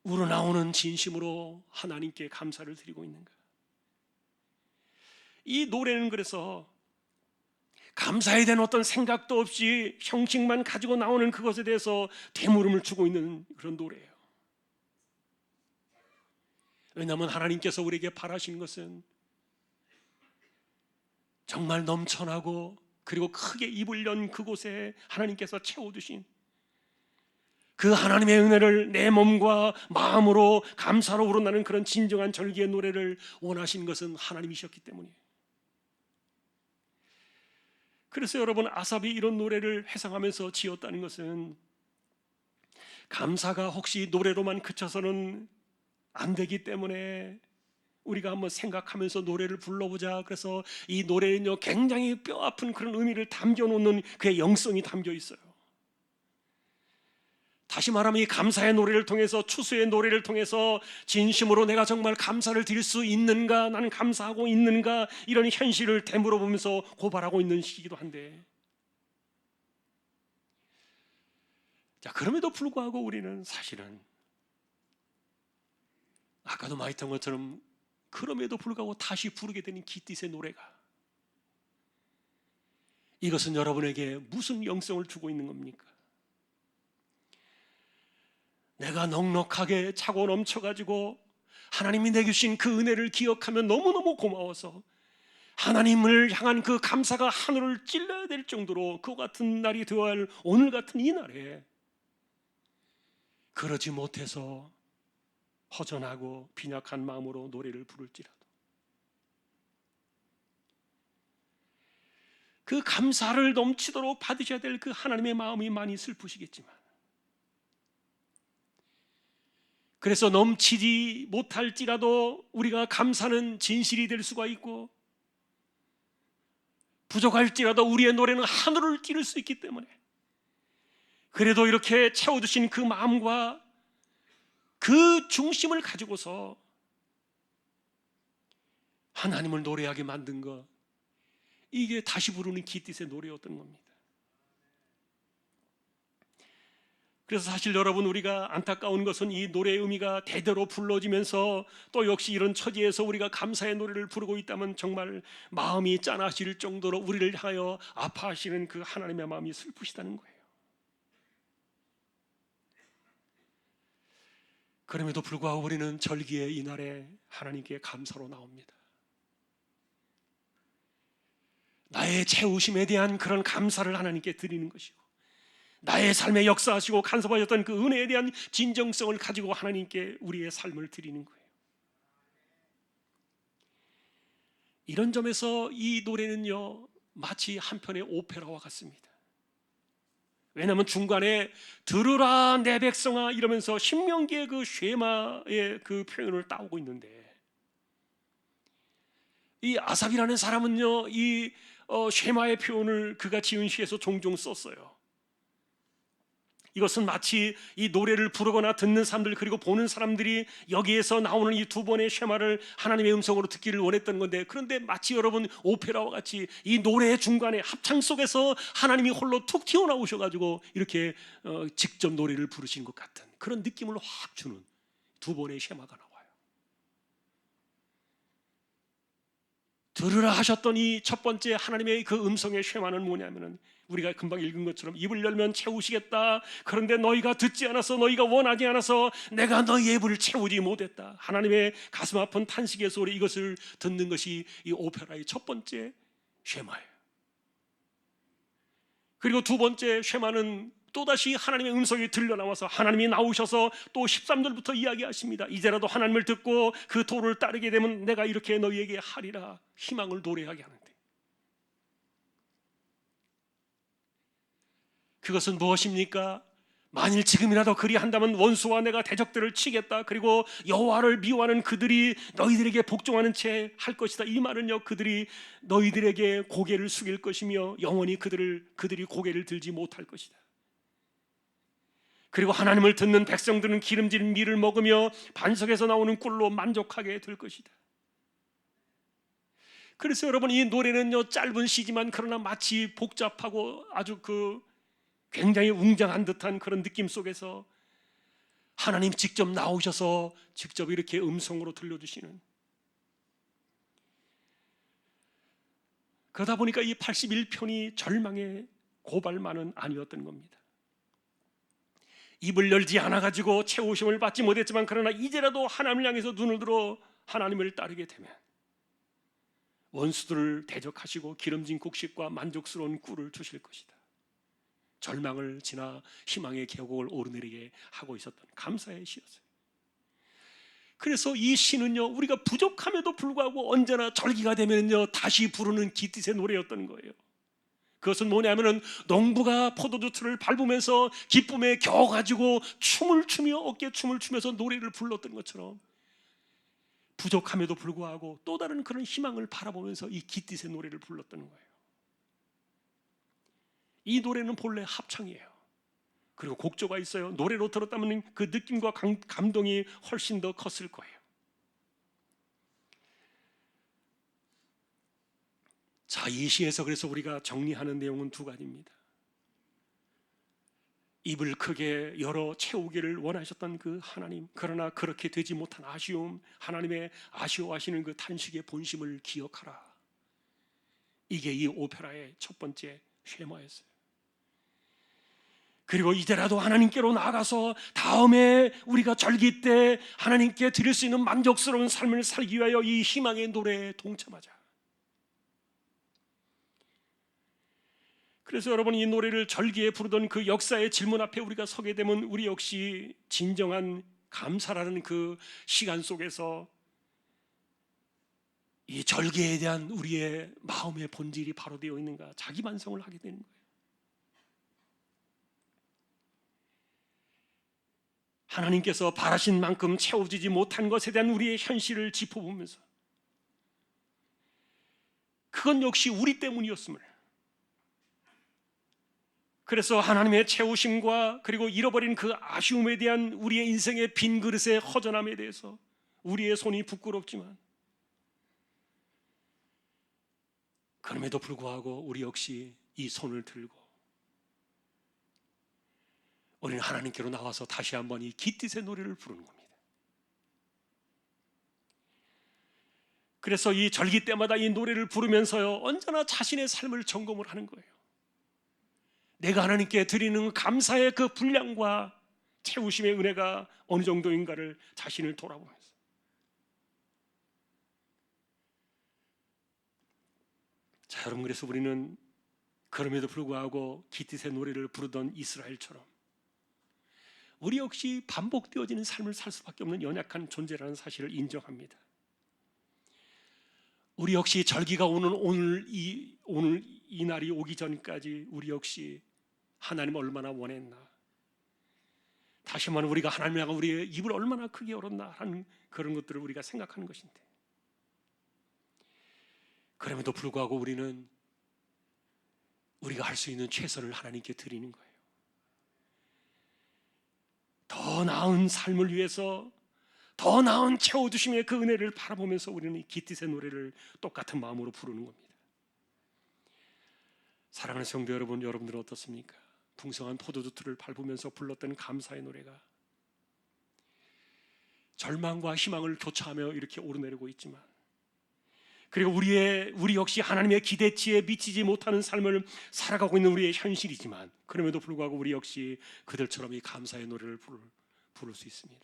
우러나오는 진심으로 하나님께 감사를 드리고 있는가? 이 노래는 그래서 감사에 대한 어떤 생각도 없이 형식만 가지고 나오는 그것에 대해서 되물음을 주고 있는 그런 노래예요. 왜냐하면 하나님께서 우리에게 바라시는 것은 정말 넘쳐나고 그리고 크게 입을 연 그곳에 하나님께서 채워두신 그 하나님의 은혜를 내 몸과 마음으로 감사로 우러나는 그런 진정한 절기의 노래를 원하신 것은 하나님이셨기 때문이에요. 그래서 여러분, 아삽이 이런 노래를 회상하면서 지었다는 것은 감사가 혹시 노래로만 그쳐서는 안 되기 때문에 우리가 한번 생각하면서 노래를 불러보자. 그래서 이 노래는요, 굉장히 뼈아픈 그런 의미를 담겨놓는 그의 영성이 담겨 있어요. 다시 말하면 이 감사의 노래를 통해서, 추수의 노래를 통해서 진심으로 내가 정말 감사를 드릴 수 있는가, 나는 감사하고 있는가, 이런 현실을 되물어보면서 고발하고 있는 시기도 한데, 자, 그럼에도 불구하고 우리는 사실은 아까도 말했던 것처럼 그럼에도 불구하고 다시 부르게 되는 깃딧의 노래가, 이것은 여러분에게 무슨 영성을 주고 있는 겁니까? 내가 넉넉하게 차고 넘쳐가지고 하나님이 내게 주신 그 은혜를 기억하며 너무너무 고마워서 하나님을 향한 그 감사가 하늘을 찔러야 될 정도로 그와 같은 날이 되어야 할 오늘 같은 이 날에 그러지 못해서 허전하고 빈약한 마음으로 노래를 부를지라도 그 감사를 넘치도록 받으셔야 될 그 하나님의 마음이 많이 슬프시겠지만, 그래서 넘치지 못할지라도 우리가 감사는 진실이 될 수가 있고, 부족할지라도 우리의 노래는 하늘을 찌를 수 있기 때문에, 그래도 이렇게 채워주신 그 마음과 그 중심을 가지고서 하나님을 노래하게 만든 것, 이게 다시 부르는 깃딧의 노래였던 겁니다. 그래서 사실 여러분, 우리가 안타까운 것은 이 노래의 의미가 대대로 불러지면서 또 역시 이런 처지에서 우리가 감사의 노래를 부르고 있다면 정말 마음이 짠하실 정도로 우리를 향하여 아파하시는 그 하나님의 마음이 슬프시다는 거예요. 그럼에도 불구하고 우리는 절기의 이날에 하나님께 감사로 나옵니다. 나의 채우심에 대한 그런 감사를 하나님께 드리는 것이고, 나의 삶에 역사하시고 간섭하셨던 그 은혜에 대한 진정성을 가지고 하나님께 우리의 삶을 드리는 거예요. 이런 점에서 이 노래는요, 마치 한편의 오페라와 같습니다. 왜냐하면 중간에 들으라 내 백성아 이러면서 신명기의 그 쉐마의 그 표현을 따오고 있는데, 이 아삽이라는 사람은요, 이 쉐마의 표현을 그가 지은 시에서 종종 썼어요. 이것은 마치 이 노래를 부르거나 듣는 사람들, 그리고 보는 사람들이 여기에서 나오는 이 두 번의 쉐마를 하나님의 음성으로 듣기를 원했던 건데, 그런데 마치 여러분 오페라와 같이 이 노래의 중간에 합창 속에서 하나님이 홀로 툭 튀어나오셔가지고 이렇게 직접 노래를 부르신 것 같은 그런 느낌을 확 주는 두 번의 쉐마가 나와요. 들으라 하셨던 이 첫 번째 하나님의 그 음성의 쉐마는 뭐냐면은, 우리가 금방 읽은 것처럼 입을 열면 채우시겠다. 그런데 너희가 듣지 않아서, 너희가 원하지 않아서 내가 너희의 입을 채우지 못했다. 하나님의 가슴 아픈 탄식의 소리, 이것을 듣는 것이 이 오페라의 첫 번째 쉐마예요. 그리고 두 번째 쉐마는 또다시 하나님의 음성이 들려나와서 하나님이 나오셔서 또 13절부터 이야기하십니다. 이제라도 하나님을 듣고 그 도를 따르게 되면 내가 이렇게 너희에게 하리라. 희망을 노래하게 하는데, 그것은 무엇입니까? 만일 지금이라도 그리한다면 원수와 내가 대적들을 치겠다. 그리고 여호와를 미워하는 그들이 너희들에게 복종하는 채 할 것이다. 이 말은요, 그들이 너희들에게 고개를 숙일 것이며 영원히 그들이 고개를 들지 못할 것이다. 그리고 하나님을 듣는 백성들은 기름진 밀을 먹으며 반석에서 나오는 꿀로 만족하게 될 것이다. 그래서 여러분, 이 노래는요, 짧은 시지만 그러나 마치 복잡하고 아주 굉장히 웅장한 듯한 그런 느낌 속에서 하나님 직접 나오셔서 직접 이렇게 음성으로 들려주시는, 그러다 보니까 이 81편이 절망의 고발만은 아니었던 겁니다. 입을 열지 않아가지고 채우심을 받지 못했지만 그러나 이제라도 하나님을 향해서 눈을 들어 하나님을 따르게 되면 원수들을 대적하시고 기름진 곡식과 만족스러운 꿀을 주실 것이다. 절망을 지나 희망의 계곡을 오르내리게 하고 있었던 감사의 시였어요. 그래서 이 시는요, 우리가 부족함에도 불구하고 언제나 절기가 되면요 다시 부르는 기띠의 노래였던 거예요. 그것은 뭐냐면은 농부가 포도주 틀을 밟으면서 기쁨에 겨워가지고 춤을 추며 어깨춤을 추면서 노래를 불렀던 것처럼 부족함에도 불구하고 또 다른 그런 희망을 바라보면서 이 기띠의 노래를 불렀던 거예요. 이 노래는 본래 합창이에요. 그리고 곡조가 있어요. 노래로 들었다면 그 느낌과 감동이 훨씬 더 컸을 거예요. 자, 이 시에서 그래서 우리가 정리하는 내용은 두 가지입니다. 입을 크게 열어 채우기를 원하셨던 그 하나님, 그러나 그렇게 되지 못한 아쉬움, 하나님의 아쉬워하시는 그 탄식의 본심을 기억하라. 이게 이 오페라의 첫 번째 쉐마였어요. 그리고 이제라도 하나님께로 나아가서 다음에 우리가 절기 때 하나님께 드릴 수 있는 만족스러운 삶을 살기 위하여 이 희망의 노래에 동참하자. 그래서 여러분, 이 노래를 절기에 부르던 그 역사의 질문 앞에 우리가 서게 되면 우리 역시 진정한 감사라는 그 시간 속에서 이 절기에 대한 우리의 마음의 본질이 바로 되어 있는가 자기 반성을 하게 되는 거예요. 하나님께서 바라신 만큼 채워지지 못한 것에 대한 우리의 현실을 짚어보면서 그건 역시 우리 때문이었음을, 그래서 하나님의 채우심과 그리고 잃어버린 그 아쉬움에 대한 우리의 인생의 빈 그릇의 허전함에 대해서 우리의 손이 부끄럽지만 그럼에도 불구하고 우리 역시 이 손을 들고 우리는 하나님께로 나와서 다시 한번 이 기띠의 노래를 부르는 겁니다. 그래서 이 절기 때마다 이 노래를 부르면서요 언제나 자신의 삶을 점검을 하는 거예요. 내가 하나님께 드리는 감사의 그 분량과 채우심의 은혜가 어느 정도인가를 자신을 돌아보면서, 자 여러분, 그래서 우리는 그럼에도 불구하고 기띠의 노래를 부르던 이스라엘처럼 우리 역시 반복되어지는 삶을 살 수밖에 없는 연약한 존재라는 사실을 인정합니다. 우리 역시 절기가 오늘 이 날이 오기 전까지 우리 역시 하나님을 얼마나 원했나, 다시 한번 우리가 하나님을 향한 우리의 입을 얼마나 크게 열었나 하는 그런 것들을 우리가 생각하는 것인데, 그럼에도 불구하고 우리는 우리가 할 수 있는 최선을 하나님께 드리는 거예요. 더 나은 삶을 위해서 더 나은 채워주심의 그 은혜를 바라보면서 우리는 이 기띠의 노래를 똑같은 마음으로 부르는 겁니다. 사랑하는 성도 여러분, 여러분들은 어떻습니까? 풍성한 포도주 틀을 밟으면서 불렀던 감사의 노래가 절망과 희망을 교차하며 이렇게 오르내리고 있지만, 그리고 우리 역시 하나님의 기대치에 미치지 못하는 삶을 살아가고 있는 우리의 현실이지만, 그럼에도 불구하고 우리 역시 그들처럼 이 감사의 노래를 부를 수 있습니다.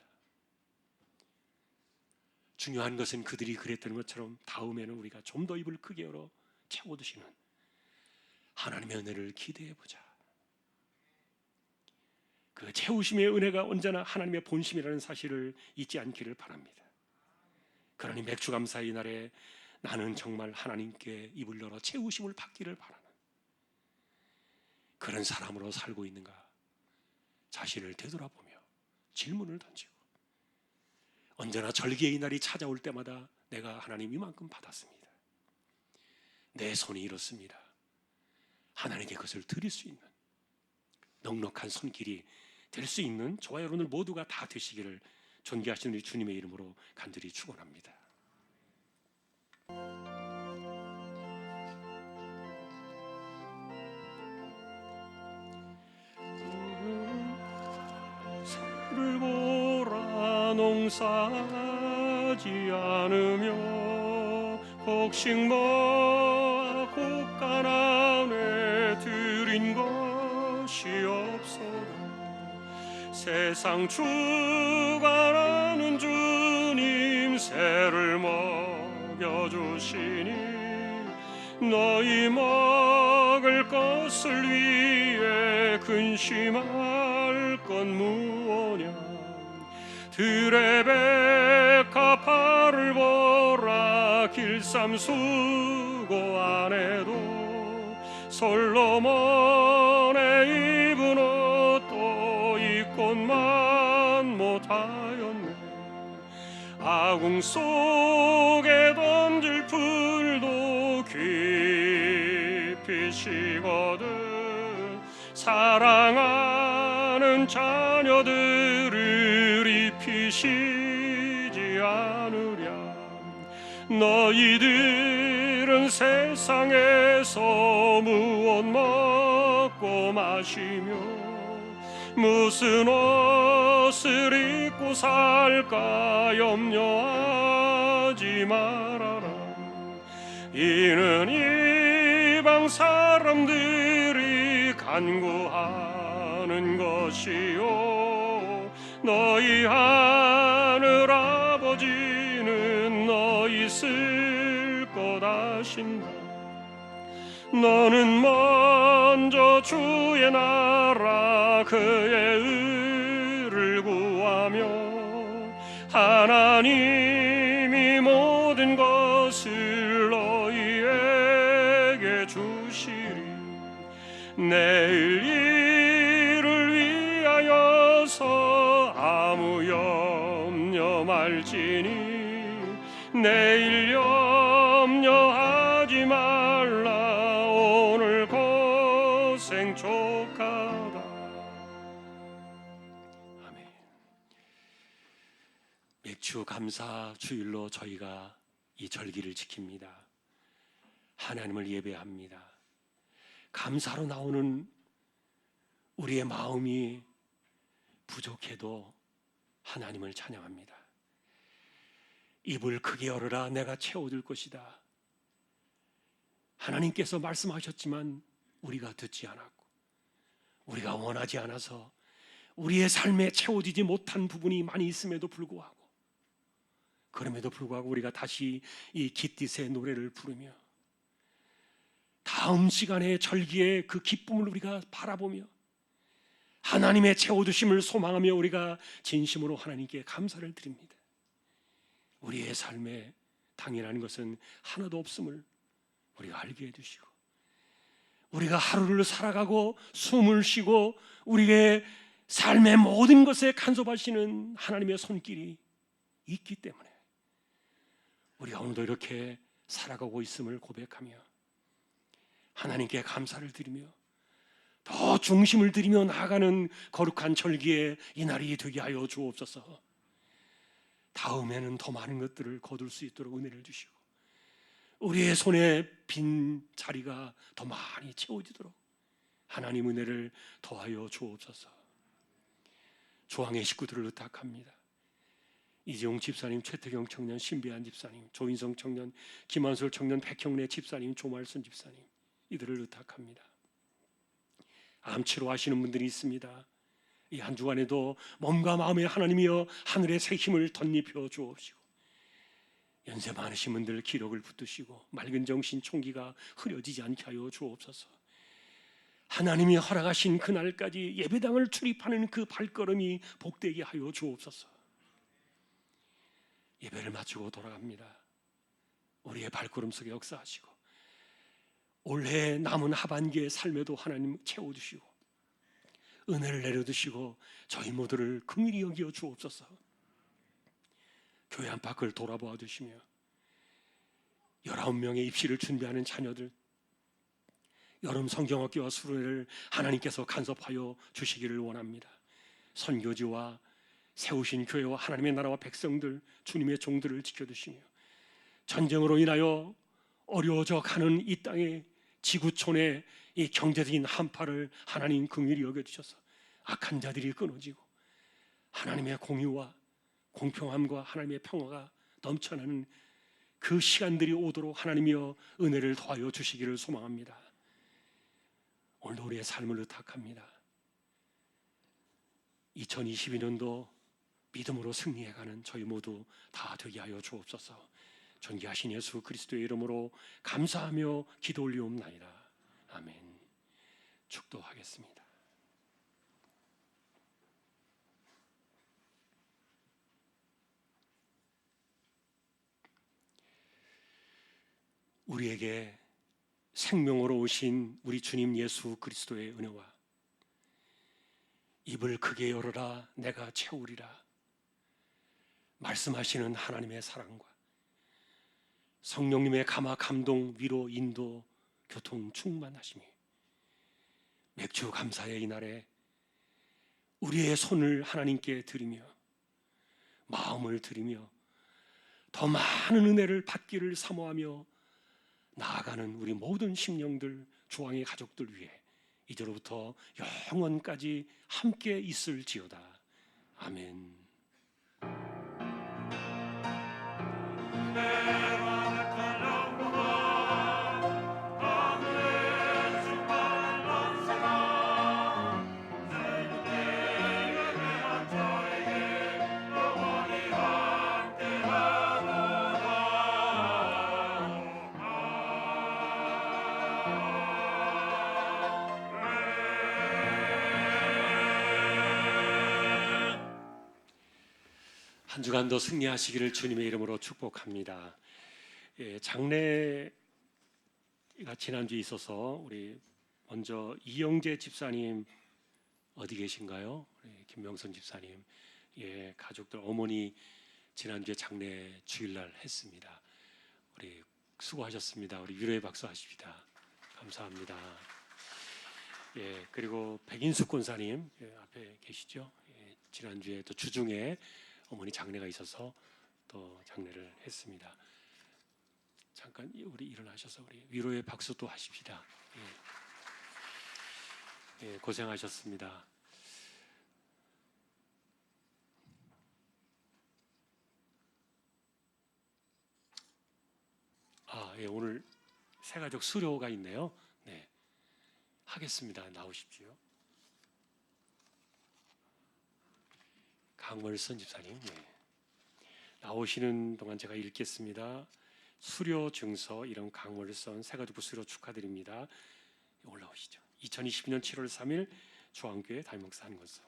중요한 것은 그들이 그랬던 것처럼 다음에는 우리가 좀 더 입을 크게 열어 채워주시는 하나님의 은혜를 기대해보자. 그 채우심의 은혜가 언제나 하나님의 본심이라는 사실을 잊지 않기를 바랍니다. 그러니 맥주감사의 날에 나는 정말 하나님께 입을 열어 채우심을 받기를 바라는 그런 사람으로 살고 있는가 자신을 되돌아보며 질문을 던지고, 언제나 절기의 날이 찾아올 때마다 내가 하나님 이만큼 받았습니다, 내 손이 이렇습니다, 하나님께 그것을 드릴 수 있는 넉넉한 손길이 될 수 있는 저와 여러분들 모두가 다 되시기를 존귀하신 우리 주님의 이름으로 간절히 축원합니다. 새를 보라 농사지 않으며 곡식 모아 곡간 안에 들인 것이 없어도 세상 주관하는 주님 새를 먹여주시니 너희 먹을 것을 위해 근심할 건 무엇냐 들의 백합화를 보라 길쌈 수고 안 해도 솔로몬의 입은 옷도 입고만 못하였네 아궁 속에 던질 풀도 깊이 쉬거든 사랑하는 자녀들을 입히시지 않으랴 너희들은 세상에서 무엇 먹고 마시며 무슨 옷을 입고 살까 염려하지 말아라 이는 이방 사람들이 간구하는 것이요 너희 하늘 아버지는 너희 쓸 것 아신다 너는 먼저 주의 나라 그의 의를 구하며 하나님이 모든 것을 너희에게 주시리 내일 일을 위하여서 아무 염려 말지니 내일 염려하지 말라 오늘 고생 족하다 아멘. 맥주 감사 주일로 저희가 이 절기를 지킵니다. 하나님을 예배합니다. 감사로 나오는 우리의 마음이 부족해도 하나님을 찬양합니다. 입을 크게 열어라 내가 채워줄 것이다. 하나님께서 말씀하셨지만 우리가 듣지 않았고 우리가 원하지 않아서 우리의 삶에 채워지지 못한 부분이 많이 있음에도 불구하고 그럼에도 불구하고 우리가 다시 이 깃딧의 노래를 부르며 다음 시간의 절기의 그 기쁨을 우리가 바라보며 하나님의 채워주심을 소망하며 우리가 진심으로 하나님께 감사를 드립니다. 우리의 삶에 당연한 것은 하나도 없음을 우리가 알게 해주시고 우리가 하루를 살아가고 숨을 쉬고 우리의 삶의 모든 것에 간섭하시는 하나님의 손길이 있기 때문에 우리가 오늘도 이렇게 살아가고 있음을 고백하며 하나님께 감사를 드리며 더 중심을 들이며 나아가는 거룩한 절기의 이 날이 되게 하여 주옵소서. 다음에는 더 많은 것들을 거둘 수 있도록 은혜를 주시고 우리의 손에 빈 자리가 더 많이 채워지도록 하나님 은혜를 더하여 주옵소서. 조항의 식구들을 의탁합니다. 이재용 집사님, 최태경 청년, 신비한 집사님, 조인성 청년, 김한솔 청년, 백형래 집사님, 조말순 집사님 이들을 의탁합니다. 암 치료하시는 분들이 있습니다. 이 한 주간에도 몸과 마음에 하나님이여 하늘의 새 힘을 덧입혀 주옵시고 연세 많으신 분들 기력을 붙드시고 맑은 정신 총기가 흐려지지 않게 하여 주옵소서. 하나님이 허락하신 그날까지 예배당을 출입하는 그 발걸음이 복되게 하여 주옵소서. 예배를 마치고 돌아갑니다. 우리의 발걸음 속에 역사하시고 올해 남은 하반기의 삶에도 하나님 채워주시고 은혜를 내려주시고 저희 모두를 긍휼히 여겨 주옵소서. 교회 안팎을 돌아보아 주시며 19명의 입시를 준비하는 자녀들 여름 성경학교와 수련회를 하나님께서 간섭하여 주시기를 원합니다. 선교지와 세우신 교회와 하나님의 나라와 백성들 주님의 종들을 지켜주시며 전쟁으로 인하여 어려워져 가는 이 땅의 지구촌의 이 경제적인 한파를 하나님 긍휼히 여겨주셔서 악한 자들이 끊어지고 하나님의 공의와 공평함과 하나님의 평화가 넘쳐나는 그 시간들이 오도록 하나님이여 은혜를 더하여 주시기를 소망합니다. 오늘도 우리의 삶을 의탁합니다. 2022년도 믿음으로 승리해가는 저희 모두 다 되게 하여 주옵소서. 존귀하신 예수 그리스도의 이름으로 감사하며 기도 올리옵나이다. 아멘. 축도하겠습니다. 우리에게 생명으로 오신 우리 주님 예수 그리스도의 은혜와 입을 크게 열어라 내가 채우리라 말씀하시는 하나님의 사랑과 성령님의 감화 감동 위로 인도 교통 충만하심이 맥주 감사의 이날에 우리의 손을 하나님께 드리며 마음을 드리며 더 많은 은혜를 받기를 사모하며 나아가는 우리 모든 심령들 주왕의 가족들 위해 이제로부터 영원까지 함께 있을지어다. 아멘. 한 주간도 승리하시기를 주님의 이름으로 축복합니다. 장례가 지난주에 있어서 우리 먼저 이영재 집사님 어디 계신가요? 김명선 집사님, 가족들 어머니 지난주에 장례 주일날 했습니다. 우리 수고하셨습니다. 우리 위로의 박수 하십시다. 감사합니다. 그리고 백인숙 권사님 앞에 계시죠? 지난주에 또 주중에 어머니 장례가 있어서 또 장례를 했습니다. 잠깐 우리 일어나셔서 우리 위로의 박수 또 하십시다. 고생하셨습니다. 오늘 새가족 수료가 있네요. 네, 하겠습니다. 나오십시오. 강월선 집사님, 나오시는 동안 제가 읽겠습니다. 수료 증서 이름 강월선 새가족부 수료 축하드립니다. 올라오시죠. 2022년 7월 3일 중앙교회 담임목사 한것서.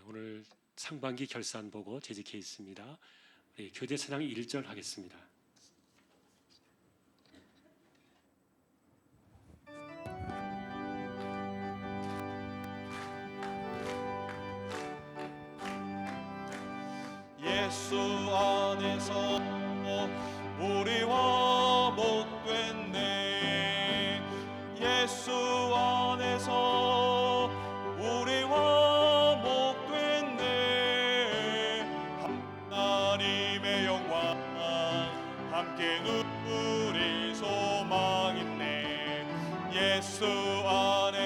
오늘 상반기 결산 보고 재직해 있습니다. 교대 찬양 1절 하겠습니다. 예수 안에서 우리와 목됐네. 예수 안에서 우리와 목됐네. 하나님의 영광 함께 누리 소망 있네. 예수 안에